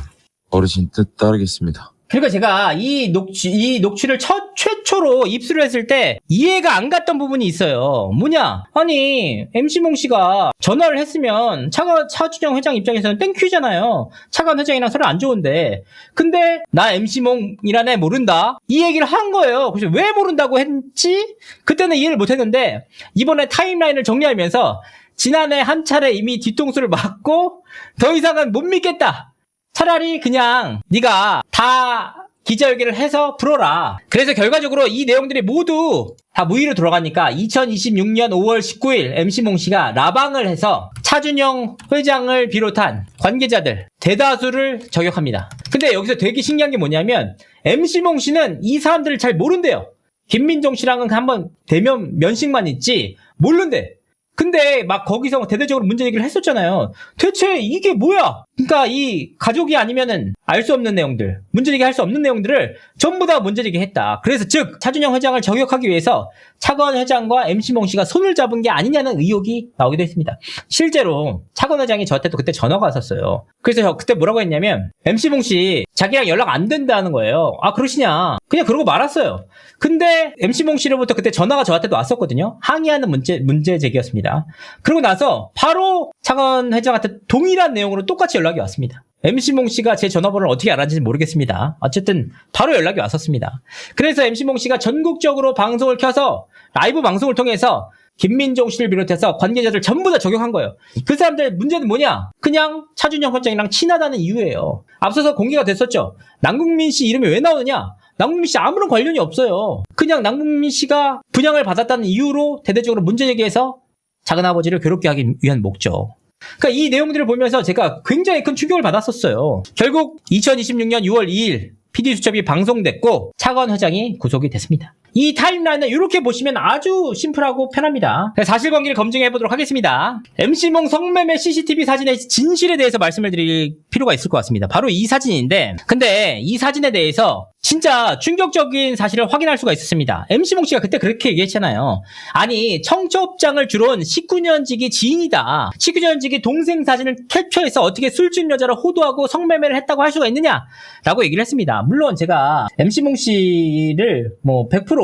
어르신 뜻 따르겠습니다. 그러니까 제가 이 녹취를 최초로 입수를 했을 때 이해가 안 갔던 부분이 있어요. 뭐냐? 아니, MC몽 씨가 전화를 했으면 차준영 회장 입장에서는 땡큐잖아요. 차관 회장이랑 서로 안 좋은데. 근데 나 MC몽이란 애 모른다? 이 얘기를 한 거예요. 그래서 왜 모른다고 했지? 그때는 이해를 못 했는데 이번에 타임라인을 정리하면서 지난해 한 차례 이미 뒤통수를 맞고 더 이상은 못 믿겠다. 차라리 그냥 네가 다 기자회견을 해서 풀어라. 그래서 결과적으로 이 내용들이 모두 다 무위로 돌아가니까 2026년 5월 19일 MC몽 씨가 라방을 해서 차준영 회장을 비롯한 관계자들 대다수를 저격합니다. 근데 여기서 되게 신기한 게 뭐냐면 MC몽 씨는 이 사람들을 잘 모른대요. 김민종 씨랑은 한번 대면 면식만 있지 모른대. 근데 막 거기서 대대적으로 문제 얘기를 했었잖아요. 대체 이게 뭐야? 그러니까 이 가족이 아니면은 알 수 없는 내용들, 문제 제기할 수 없는 내용들을 전부 다 문제 제기했다. 그래서 즉 차준영 회장을 저격하기 위해서 차관 회장과 MC몽 씨가 손을 잡은 게 아니냐는 의혹이 나오기도 했습니다. 실제로 차관 회장이 저한테도 그때 전화가 왔었어요. 그래서 저 그때 뭐라고 했냐면 MC몽 씨 자기랑 연락 안 된다는 거예요. 아 그러시냐? 그냥 그러고 말았어요. 근데 MC몽 씨로부터 그때 전화가 저한테도 왔었거든요. 항의하는 문제 제기였습니다. 그러고 나서 바로 차관 회장한테 동일한 내용으로 똑같이 연락이 왔습니다. MC몽 씨가 제 전화번호를 어떻게 알았는지 모르겠습니다. 어쨌든 바로 연락이 왔었습니다. 그래서 MC몽 씨가 전국적으로 방송을 켜서 라이브 방송을 통해서 김민종 씨를 비롯해서 관계자들 전부 다 저격한 거예요. 그 사람들 문제는 뭐냐? 그냥 차준영 회장이랑 친하다는 이유예요. 앞서서 공개가 됐었죠. 남궁민 씨 이름이 왜 나오느냐? 남궁민 씨 아무런 관련이 없어요. 그냥 남궁민 씨가 분양을 받았다는 이유로 대대적으로 문제 제기해서 작은아버지를 괴롭게 하기 위한 목적. 그러니까 이 내용들을 보면서 제가 굉장히 큰 충격을 받았었어요. 결국 2026년 6월 2일 PD수첩이 방송됐고 차관 회장이 구속이 됐습니다. 이 타임라인은 이렇게 보시면 아주 심플하고 편합니다. 사실관계를 검증해 보도록 하겠습니다. MC몽 성매매 CCTV 사진의 진실에 대해서 말씀을 드릴 필요가 있을 것 같습니다. 바로 이 사진인데 근데 이 사진에 대해서 진짜 충격적인 사실을 확인할 수가 있었습니다. MC몽 씨가 그때 그렇게 얘기했잖아요. 아니 청첩장을 주러 온 19년지기 지인이다. 19년지기 동생 사진을 캡처해서 어떻게 술집 여자를 호도하고 성매매를 했다고 할 수가 있느냐 라고 얘기를 했습니다. 물론 제가 MC몽 씨를 뭐 100%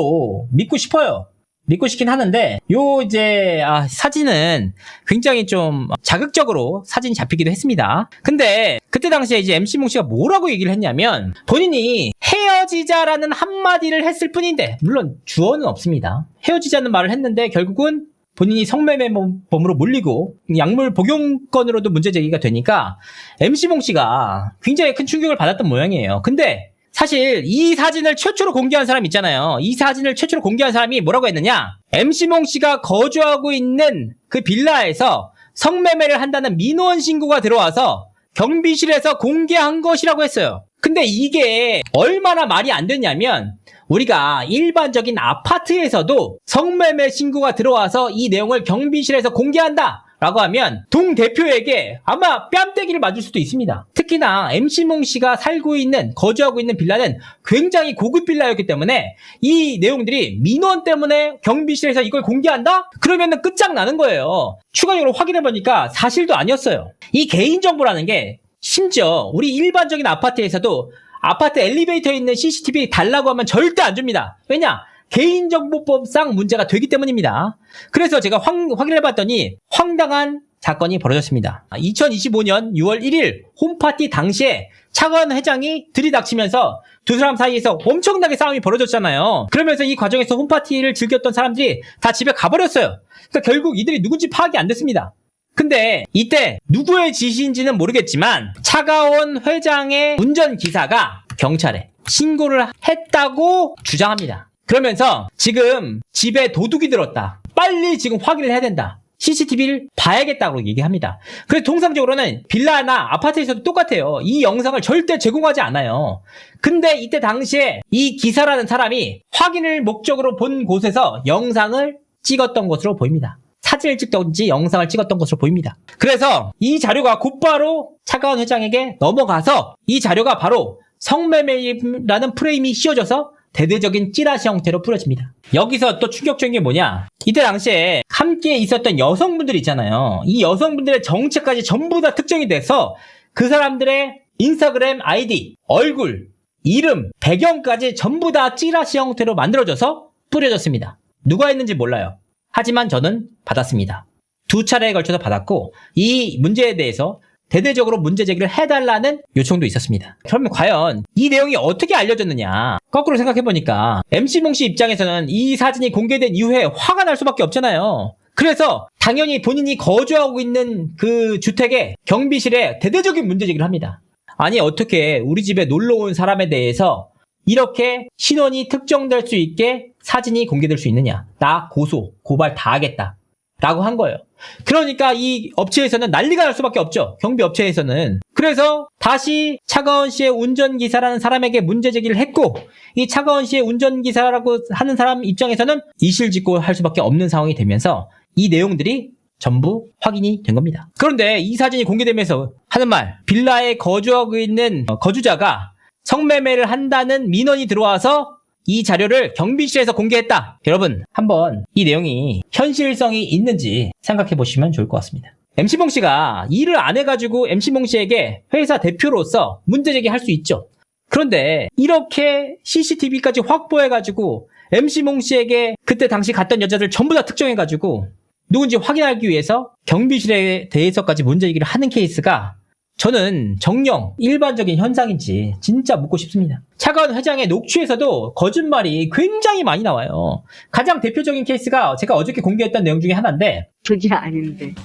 믿고 싶어요. 믿고 싶긴 하는데 사진은 굉장히 좀 자극적으로 사진이 잡히기도 했습니다. 근데 그때 당시에 이제 MC몽 씨가 뭐라고 얘기를 했냐면 본인이 헤어지자라는 한마디를 했을 뿐인데 물론 주어는 없습니다. 헤어지자는 말을 했는데 결국은 본인이 성매매범으로 몰리고 약물 복용건으로도 문제 제기가 되니까 MC몽 씨가 굉장히 큰 충격을 받았던 모양이에요. 근데 사실 이 사진을 최초로 공개한 사람 있잖아요. 이 사진을 최초로 공개한 사람이 뭐라고 했느냐? MC몽 씨가 거주하고 있는 그 빌라에서 성매매를 한다는 민원 신고가 들어와서 경비실에서 공개한 것이라고 했어요. 근데 이게 얼마나 말이 안 되냐면 우리가 일반적인 아파트에서도 성매매 신고가 들어와서 이 내용을 경비실에서 공개한다 라고 하면 동 대표에게 아마 뺨때기를 맞을 수도 있습니다. 특히나 MC몽 씨가 거주하고 있는 빌라는 굉장히 고급 빌라였기 때문에 이 내용들이 민원 때문에 경비실에서 이걸 공개한다? 그러면은 끝장나는 거예요. 추가적으로 확인해보니까 사실도 아니었어요. 이 개인정보라는 게 심지어 우리 일반적인 아파트에서도 아파트 엘리베이터에 있는 CCTV 달라고 하면 절대 안 줍니다. 왜냐? 개인정보법상 문제가 되기 때문입니다. 그래서 제가 확인해봤더니 황당한 사건이 벌어졌습니다. 2025년 6월 1일 홈파티 당시에 차관 회장이 들이닥치면서 두 사람 사이에서 엄청나게 싸움이 벌어졌잖아요. 그러면서 이 과정에서 홈파티를 즐겼던 사람들이 다 집에 가버렸어요. 그러니까 결국 이들이 누군지 파악이 안 됐습니다. 근데 이때 누구의 지시인지는 모르겠지만 차가원 회장의 운전기사가 경찰에 신고를 했다고 주장합니다. 그러면서 지금 집에 도둑이 들었다. 빨리 지금 확인을 해야 된다. CCTV를 봐야겠다고 얘기합니다. 그래서 통상적으로는 빌라나 아파트에서도 똑같아요. 이 영상을 절대 제공하지 않아요. 근데 이때 당시에 이 기사라는 사람이 확인을 목적으로 본 곳에서 영상을 찍었던 것으로 보입니다. 사진을 찍던지 영상을 찍었던 것으로 보입니다. 그래서 이 자료가 곧바로 차가운 회장에게 넘어가서 이 자료가 바로 성매매라는 프레임이 씌워져서 대대적인 찌라시 형태로 뿌려집니다. 여기서 또 충격적인 게 뭐냐? 이때 당시에 함께 있었던 여성분들 있잖아요. 이 여성분들의 정체까지 전부 다 특정이 돼서 그 사람들의 인스타그램 아이디, 얼굴, 이름, 배경까지 전부 다 찌라시 형태로 만들어져서 뿌려졌습니다. 누가 했는지 몰라요. 하지만 저는 받았습니다. 2차례에 걸쳐서 받았고 이 문제에 대해서 대대적으로 문제 제기를 해달라는 요청도 있었습니다. 그러면 과연 이 내용이 어떻게 알려졌느냐? 거꾸로 생각해보니까 MC몽 씨 입장에서는 이 사진이 공개된 이후에 화가 날 수밖에 없잖아요. 그래서 당연히 본인이 거주하고 있는 그 주택의 경비실에 대대적인 문제 제기를 합니다. 아니 어떻게 우리 집에 놀러온 사람에 대해서 이렇게 신원이 특정될 수 있게 사진이 공개될 수 있느냐? 나 고발 다 하겠다. 라고 한 거예요. 그러니까 이 업체에서는 난리가 날 수밖에 없죠. 경비업체에서는. 그래서 다시 차가원 씨의 운전기사라는 사람에게 문제 제기를 했고 이 차가원 씨의 운전기사라고 하는 사람 입장에서는 이실직고할 수밖에 없는 상황이 되면서 이 내용들이 전부 확인이 된 겁니다. 그런데 이 사진이 공개되면서 하는 말, 빌라에 거주하고 있는 거주자가 성매매를 한다는 민원이 들어와서 이 자료를 경비실에서 공개했다. 여러분 한번 이 내용이 현실성이 있는지 생각해 보시면 좋을 것 같습니다. MC몽 씨가 일을 안 해가지고 MC몽 씨에게 회사 대표로서 문제 제기할 수 있죠. 그런데 이렇게 CCTV까지 확보해가지고 MC몽 씨에게 그때 당시 갔던 여자들 전부 다 특정해가지고 누군지 확인하기 위해서 경비실에 대해서까지 문제 제기를 하는 케이스가 저는 정녕 일반적인 현상인지 진짜 묻고 싶습니다. 차가운 회장의 녹취에서도 거짓말이 굉장히 많이 나와요. 가장 대표적인 케이스가 제가 어저께 공개했던 내용 중에 하나인데 그게 아닌데.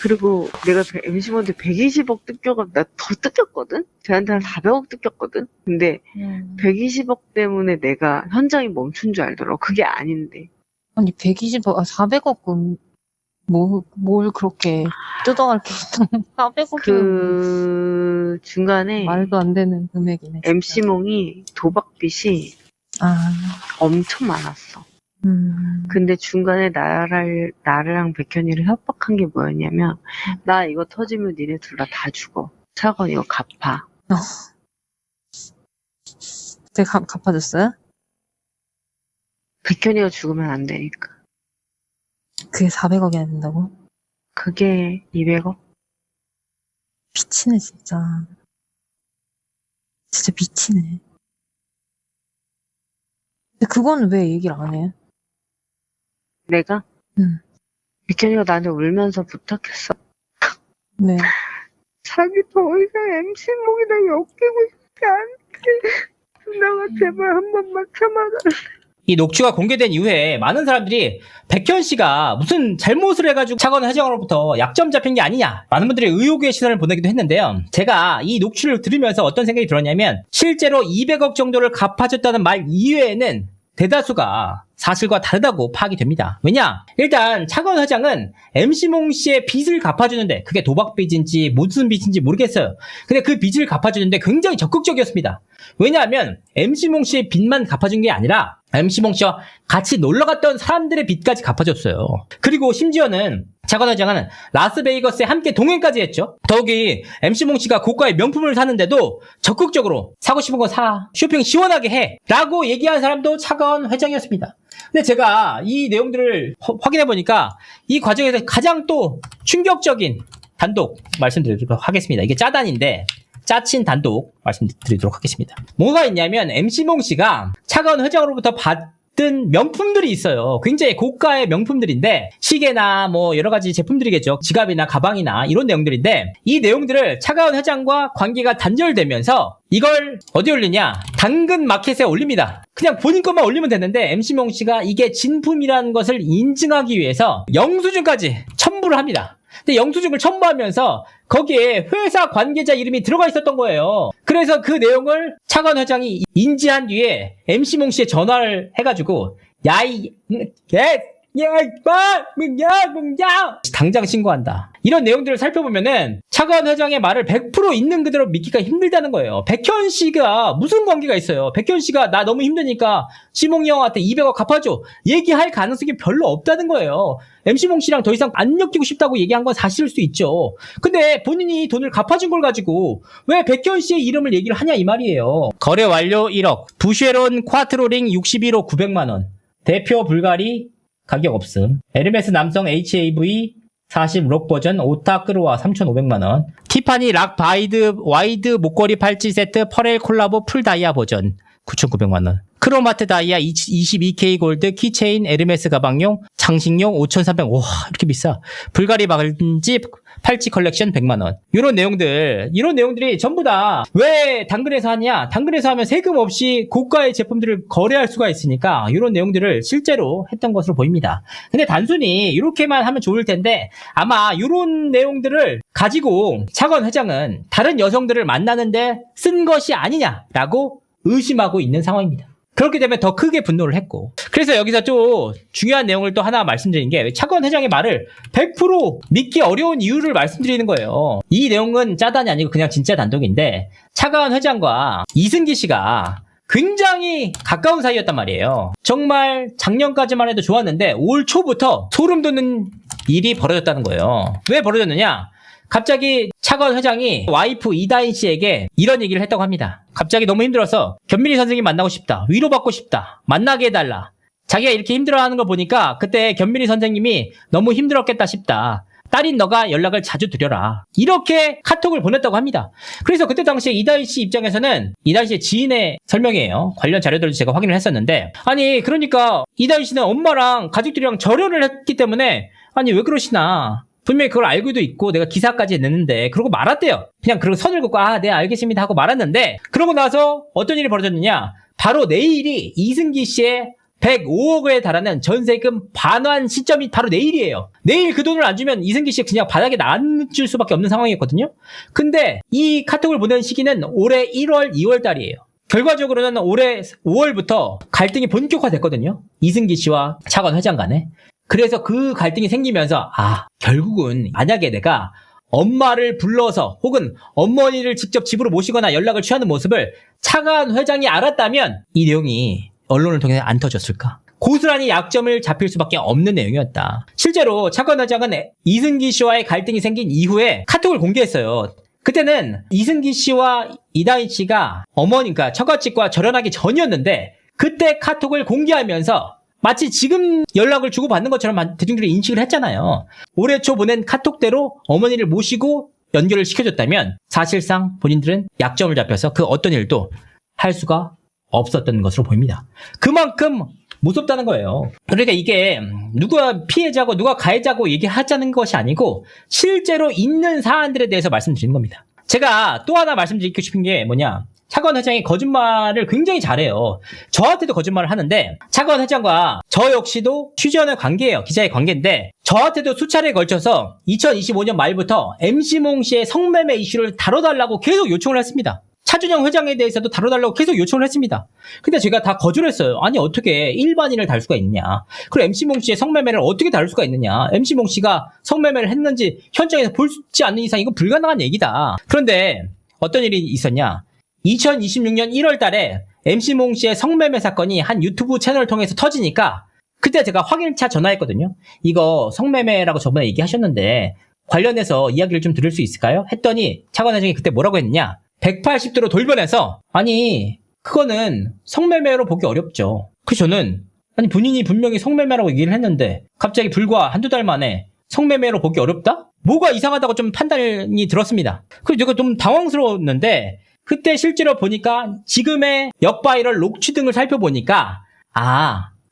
그리고 내가 MC한테 120억 뜯겨가 나 더 뜯겼거든? 쟤한테 한 400억 뜯겼거든? 근데 120억 때문에 내가 현장이 멈춘 줄 알더라고. 그게 아닌데. 아니 120억, 400억은 뭘 그렇게 뜯어갈 게 있던 400억이면 그 중간에 말도 안 되는 금액이네. MC몽이 도박빚이 엄청 많았어. 근데 중간에 나랑 백현이를 협박한 게 뭐였냐면, 나 이거 터지면 니네 둘 다 죽어. 차건 이거 갚아. 제가 갚아줬어요? 백현이가 죽으면 안 되니까. 그게 400억이 안 된다고? 그게 200억? 미치네 진짜. 진짜 미치네. 근데 그건 왜 얘기를 안 해? 내가? 응. 백현이가 나한테 울면서 부탁했어. 네. 자기 더 이상 MC몽이랑 엮이고 싶지 않대. 나가 제발 한 번만 참아달래. 이 녹취가 공개된 이후에 많은 사람들이 백현 씨가 무슨 잘못을 해가지고 차가운 회장으로부터 약점 잡힌 게 아니냐, 많은 분들이 의혹의 시선을 보내기도 했는데요. 제가 이 녹취를 들으면서 어떤 생각이 들었냐면 실제로 200억 정도를 갚아줬다는 말 이외에는 대다수가 사실과 다르다고 파악이 됩니다. 왜냐? 일단 차가운 회장은 MC몽 씨의 빚을 갚아주는데, 그게 도박빚인지 무슨 빚인지 모르겠어요. 근데 그 빚을 갚아주는데 굉장히 적극적이었습니다. 왜냐하면 MC몽 씨의 빚만 갚아준 게 아니라 MC몽 씨와 같이 놀러갔던 사람들의 빚까지 갚아줬어요. 그리고 심지어는 차가운 회장은 라스베이거스에 함께 동행까지 했죠. 더욱이 MC몽 씨가 고가의 명품을 사는데도 적극적으로 사고 싶은 거 사, 쇼핑 시원하게 해 라고 얘기한 사람도 차가운 회장이었습니다. 근데 제가 이 내용들을 확인해보니까 이 과정에서 가장 또 충격적인 단독 말씀드리도록 하겠습니다. 이게 짜단인데 짜친 단독 말씀드리도록 하겠습니다. 뭐가 있냐면 MC몽 씨가 차가운 회장으로부터 받은 명품들이 있어요. 굉장히 고가의 명품들인데 시계나 뭐 여러 가지 제품들이겠죠. 지갑이나 가방이나 이런 내용들인데 이 내용들을 차가운 회장과 관계가 단절되면서 이걸 어디 올리냐? 당근 마켓에 올립니다. 그냥 본인 것만 올리면 되는데 MC몽 씨가 이게 진품이라는 것을 인증하기 위해서 영수증까지 첨부를 합니다. 근데 영수증을 첨부하면서 거기에 회사 관계자 이름이 들어가 있었던 거예요. 그래서 그 내용을 차관 회장이 인지한 뒤에 MC몽 씨에 전화를 해가지고 당장 신고한다. 이런 내용들을 살펴보면은 차관 회장의 말을 100% 있는 그대로 믿기가 힘들다는 거예요. 백현 씨가 무슨 관계가 있어요? 백현 씨가 나 너무 힘드니까 시몽이 형한테 200억 갚아줘 얘기할 가능성이 별로 없다는 거예요. MC몽 씨랑 더 이상 안 엮이고 싶다고 얘기한 건 사실일 수 있죠. 근데 본인이 돈을 갚아준 걸 가지고 왜 백현 씨의 이름을 얘기를 하냐 이 말이에요. 거래 완료 1억, 부쉐론 콰트로링 61호 900만원, 대표 불가리 가격 없음, 에르메스 남성 HAV 40 록 버전 오타 끌어와 3,500만원, 티파니 락 바이드 와이드 목걸이 팔찌 세트 퍼렐 콜라보 풀 다이아 버전 9,900만원, 크로마트 다이아 22K 골드 키체인 에르메스 가방용 장식용 5,300, 와 이렇게 비싸. 불가리 반지 팔찌 컬렉션 100만원. 이런 내용들이 전부 다 왜 당근에서 하냐? 당근에서 하면 세금 없이 고가의 제품들을 거래할 수가 있으니까 이런 내용들을 실제로 했던 것으로 보입니다. 근데 단순히 이렇게만 하면 좋을 텐데 아마 이런 내용들을 가지고 차관 회장은 다른 여성들을 만나는데 쓴 것이 아니냐라고 의심하고 있는 상황입니다. 그렇게 되면 더 크게 분노를 했고, 그래서 여기서 또 중요한 내용을 또 하나 말씀드리는 게 차관 회장의 말을 100% 믿기 어려운 이유를 말씀드리는 거예요. 이 내용은 짜단이 아니고 그냥 진짜 단독인데 차관 회장과 이승기 씨가 굉장히 가까운 사이였단 말이에요. 정말 작년까지만 해도 좋았는데 올 초부터 소름 돋는 일이 벌어졌다는 거예요. 왜 벌어졌느냐? 갑자기 차관 회장이 와이프 이다인 씨에게 이런 얘기를 했다고 합니다. 갑자기 너무 힘들어서 견민희 선생님 만나고 싶다. 위로받고 싶다. 만나게 해달라. 자기가 이렇게 힘들어하는 걸 보니까 그때 견민희 선생님이 너무 힘들었겠다 싶다. 딸인 너가 연락을 자주 드려라. 이렇게 카톡을 보냈다고 합니다. 그래서 그때 당시에 이다인 씨 입장에서는 이다인 씨의 지인의 설명이에요. 관련 자료들도 제가 확인을 했었는데, 아니 그러니까 이다인 씨는 엄마랑 가족들이랑 절연을 했기 때문에 아니 왜 그러시나. 분명히 그걸 알고도 있고 내가 기사까지 냈는데 그러고 말았대요. 그냥 그러고 선을 긋고 네 알겠습니다 하고 말았는데, 그러고 나서 어떤 일이 벌어졌느냐. 바로 내일이 이승기 씨의 105억에 달하는 전세금 반환 시점이 바로 내일이에요. 내일 그 돈을 안 주면 이승기 씨 그냥 바닥에 놔줄 수밖에 없는 상황이었거든요. 근데 이 카톡을 보낸 시기는 올해 1월, 2월 달이에요. 결과적으로는 올해 5월부터 갈등이 본격화됐거든요. 이승기 씨와 차관 회장 간에. 그래서 그 갈등이 생기면서 결국은 만약에 내가 엄마를 불러서 혹은 어머니를 직접 집으로 모시거나 연락을 취하는 모습을 차관 회장이 알았다면 이 내용이 언론을 통해 안 터졌을까? 고스란히 약점을 잡힐 수밖에 없는 내용이었다. 실제로 차관 회장은 이승기 씨와의 갈등이 생긴 이후에 카톡을 공개했어요. 그때는 이승기 씨와 이다인 씨가 어머니가 처갓집과 절연하기 전이었는데 그때 카톡을 공개하면서 마치 지금 연락을 주고받는 것처럼 대중들이 인식을 했잖아요. 올해 초 보낸 카톡대로 어머니를 모시고 연결을 시켜줬다면 사실상 본인들은 약점을 잡혀서 그 어떤 일도 할 수가 없었던 것으로 보입니다. 그만큼 무섭다는 거예요. 그러니까 이게 누가 피해자고 누가 가해자고 얘기하자는 것이 아니고 실제로 있는 사안들에 대해서 말씀드리는 겁니다. 제가 또 하나 말씀드리고 싶은 게 뭐냐. 차관 회장이 거짓말을 굉장히 잘해요. 저한테도 거짓말을 하는데 차관 회장과 저 역시도 취재원의 관계예요. 기자의 관계인데 저한테도 수차례에 걸쳐서 2025년 말부터 MC몽 씨의 성매매 이슈를 다뤄달라고 계속 요청을 했습니다. 차준영 회장에 대해서도 다뤄달라고 계속 요청을 했습니다. 근데 제가 다 거절했어요. 아니 어떻게 일반인을 다룰 수가 있느냐. 그리고 MC몽 씨의 성매매를 어떻게 다룰 수가 있느냐. MC몽 씨가 성매매를 했는지 현장에서 보지 않는 이상 이건 불가능한 얘기다. 그런데 어떤 일이 있었냐. 2026년 1월 달에 MC몽 씨의 성매매 사건이 한 유튜브 채널을 통해서 터지니까 그때 제가 확인차 전화했거든요. 이거 성매매라고 저번에 얘기하셨는데 관련해서 이야기를 좀 들을 수 있을까요? 했더니 차관 회장이 그때 뭐라고 했느냐. 180도로 돌변해서 아니 그거는 성매매로 보기 어렵죠. 그래서 저는 아니 본인이 분명히 성매매라고 얘기를 했는데 갑자기 불과 한두 달 만에 성매매로 보기 어렵다? 뭐가 이상하다고 좀 판단이 들었습니다. 그래서 제가 좀 당황스러웠는데 그때 실제로 보니까 지금의 역바이럴 녹취 등을 살펴보니까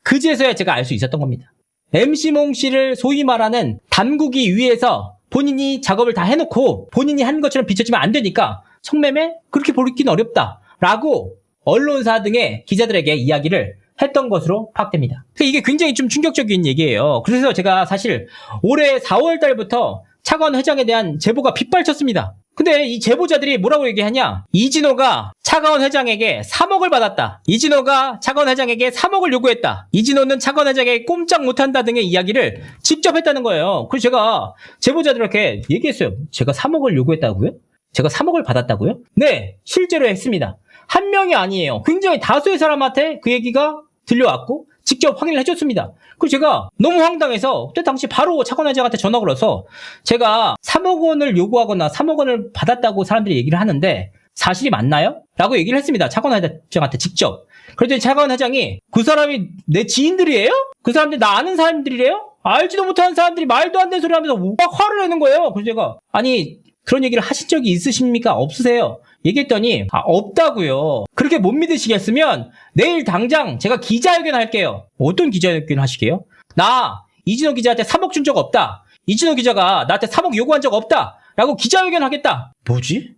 그제서야 제가 알 수 있었던 겁니다. MC몽 씨를 소위 말하는 담그기 위해서 본인이 작업을 다 해놓고 본인이 한 것처럼 비춰지면 안 되니까 성매매? 그렇게 보기는 어렵다라고 언론사 등의 기자들에게 이야기를 했던 것으로 파악됩니다. 이게 굉장히 좀 충격적인 얘기예요. 그래서 제가 사실 올해 4월 달부터 차관 회장에 대한 제보가 빗발쳤습니다. 근데 이 제보자들이 뭐라고 얘기하냐? 이진호가 차가운 회장에게 3억을 받았다. 이진호가 차가운 회장에게 3억을 요구했다. 이진호는 차가운 회장에게 꼼짝 못한다 등의 이야기를 직접 했다는 거예요. 그래서 제가 제보자들한테 얘기했어요. 제가 3억을 요구했다고요? 제가 3억을 받았다고요? 네, 실제로 했습니다. 한 명이 아니에요. 굉장히 다수의 사람한테 그 얘기가 들려왔고 직접 확인을 해줬습니다. 그래서 제가 너무 황당해서 그때 당시 바로 차관 회장한테 전화 걸어서 제가 3억 원을 요구하거나 3억 원을 받았다고 사람들이 얘기를 하는데 사실이 맞나요? 라고 얘기를 했습니다. 차관 회장한테 직접. 그랬더니 차관 회장이 그 사람이 내 지인들이에요? 그 사람들이 나 아는 사람들이래요? 알지도 못하는 사람들이 말도 안 되는 소리 하면서 막 화를 내는 거예요. 그래서 제가 아니 그런 얘기를 하신 적이 있으십니까? 없으세요? 얘기했더니 없다고요. 그렇게 못 믿으시겠으면 내일 당장 제가 기자회견 할게요. 어떤 기자회견 하시게요? 나 이진호 기자한테 3억 준 적 없다. 이진호 기자가 나한테 3억 요구한 적 없다. 라고 기자회견 하겠다. 뭐지?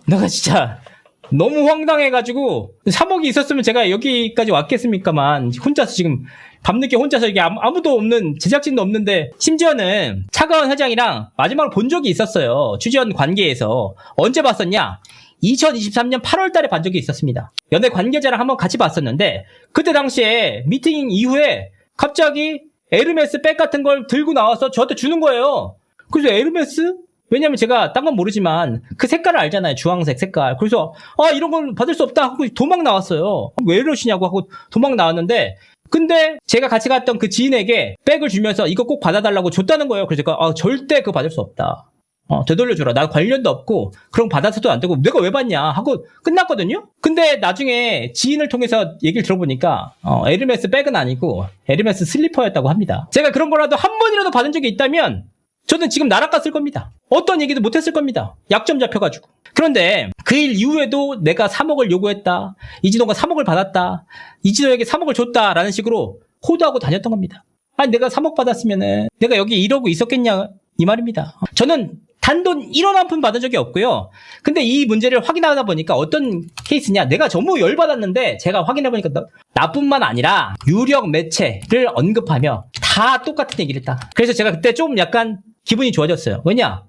내가 진짜 너무 황당해가지고 3억이 있었으면 제가 여기까지 왔겠습니까만 혼자서 지금 밤늦게 혼자서 이게 아무도 없는 제작진도 없는데 심지어는 차가운 회장이랑 마지막으로 본 적이 있었어요. 주전 관계에서. 언제 봤었냐? 2023년 8월 달에 본 적이 있었습니다. 연예 관계자랑 한번 같이 봤었는데 그때 당시에 미팅 이후에 갑자기 에르메스 백 같은 걸 들고 나와서 저한테 주는 거예요. 그래서 에르메스? 왜냐면 제가 딴 건 모르지만 그 색깔을 알잖아요. 주황색 색깔. 그래서 이런 건 받을 수 없다 하고 도망 나왔어요. 왜 이러시냐고 하고 도망 나왔는데 근데 제가 같이 갔던 그 지인에게 백을 주면서 이거 꼭 받아달라고 줬다는 거예요. 그래서 제가 절대 그거 받을 수 없다. 되돌려줘라. 나 관련도 없고 그런 거 받아서도 안 되고 내가 왜 받냐 하고 끝났거든요. 근데 나중에 지인을 통해서 얘기를 들어보니까 에르메스 백은 아니고 에르메스 슬리퍼였다고 합니다. 제가 그런 거라도 한 번이라도 받은 적이 있다면 저는 지금 날아갔을 겁니다. 어떤 얘기도 못했을 겁니다. 약점 잡혀가지고. 그런데 그 일 이후에도 내가 3억을 요구했다. 이진호가 3억을 받았다. 이진호에게 3억을 줬다라는 식으로 호도하고 다녔던 겁니다. 아니 내가 3억 받았으면은 내가 여기 이러고 있었겠냐 이 말입니다. 저는 단돈 1원 한 푼 받은 적이 없고요. 근데 이 문제를 확인하다 보니까 어떤 케이스냐. 내가 전부 열받았는데 제가 확인해보니까 나뿐만 아니라 유력 매체를 언급하며 다 똑같은 얘기를 했다. 그래서 제가 그때 좀 약간 기분이 좋아졌어요. 왜냐?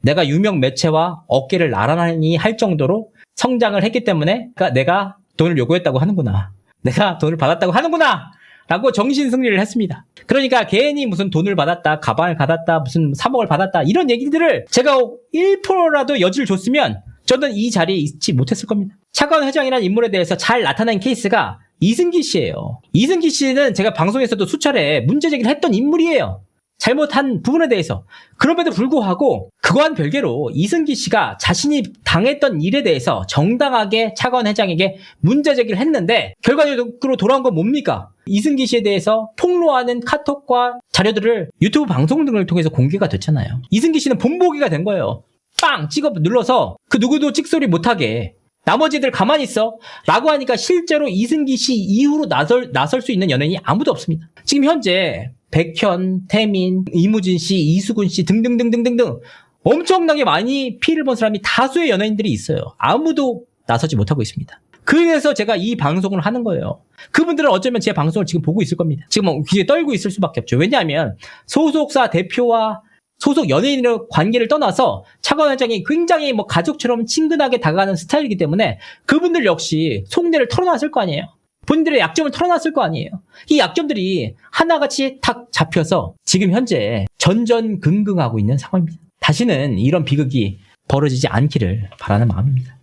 내가 유명 매체와 어깨를 나란히 할 정도로 성장을 했기 때문에 그러니까 내가 돈을 요구했다고 하는구나. 내가 돈을 받았다고 하는구나. 라고 정신승리를 했습니다. 그러니까 괜히 무슨 돈을 받았다, 가방을 받았다, 무슨 3억을 받았다 이런 얘기들을 제가 1%라도 여지를 줬으면 저는 이 자리에 있지 못했을 겁니다. 차가운 회장이라는 인물에 대해서 잘 나타난 케이스가 이승기 씨예요. 이승기 씨는 제가 방송에서도 수차례 문제 제기를 했던 인물이에요. 잘못한 부분에 대해서. 그럼에도 불구하고 그와는 별개로 이승기 씨가 자신이 당했던 일에 대해서 정당하게 차관 회장에게 문제 제기를 했는데 결과적으로 돌아온 건 뭡니까? 이승기 씨에 대해서 폭로하는 카톡과 자료들을 유튜브 방송 등을 통해서 공개가 됐잖아요. 이승기 씨는 본보기가 된 거예요. 빵! 찍어 눌러서 그 누구도 찍소리 못하게 나머지들 가만히 있어 라고 하니까 실제로 이승기 씨 이후로 나설 수 있는 연예인이 아무도 없습니다. 지금 현재 백현, 태민, 이무진 씨, 이수근 씨 등등등등등등 엄청나게 많이 피해를 본 사람이 다수의 연예인들이 있어요. 아무도 나서지 못하고 있습니다. 그래서 제가 이 방송을 하는 거예요. 그분들은 어쩌면 제 방송을 지금 보고 있을 겁니다. 지금 굉장히 떨고 있을 수밖에 없죠. 왜냐하면 소속사 대표와 소속 연예인의 관계를 떠나서 차관 회장이 굉장히 가족처럼 친근하게 다가가는 스타일이기 때문에 그분들 역시 속내를 털어놨을 거 아니에요. 본인들의 약점을 털어놨을 거 아니에요. 이 약점들이 하나같이 탁 잡혀서 지금 현재 전전긍긍하고 있는 상황입니다. 다시는 이런 비극이 벌어지지 않기를 바라는 마음입니다.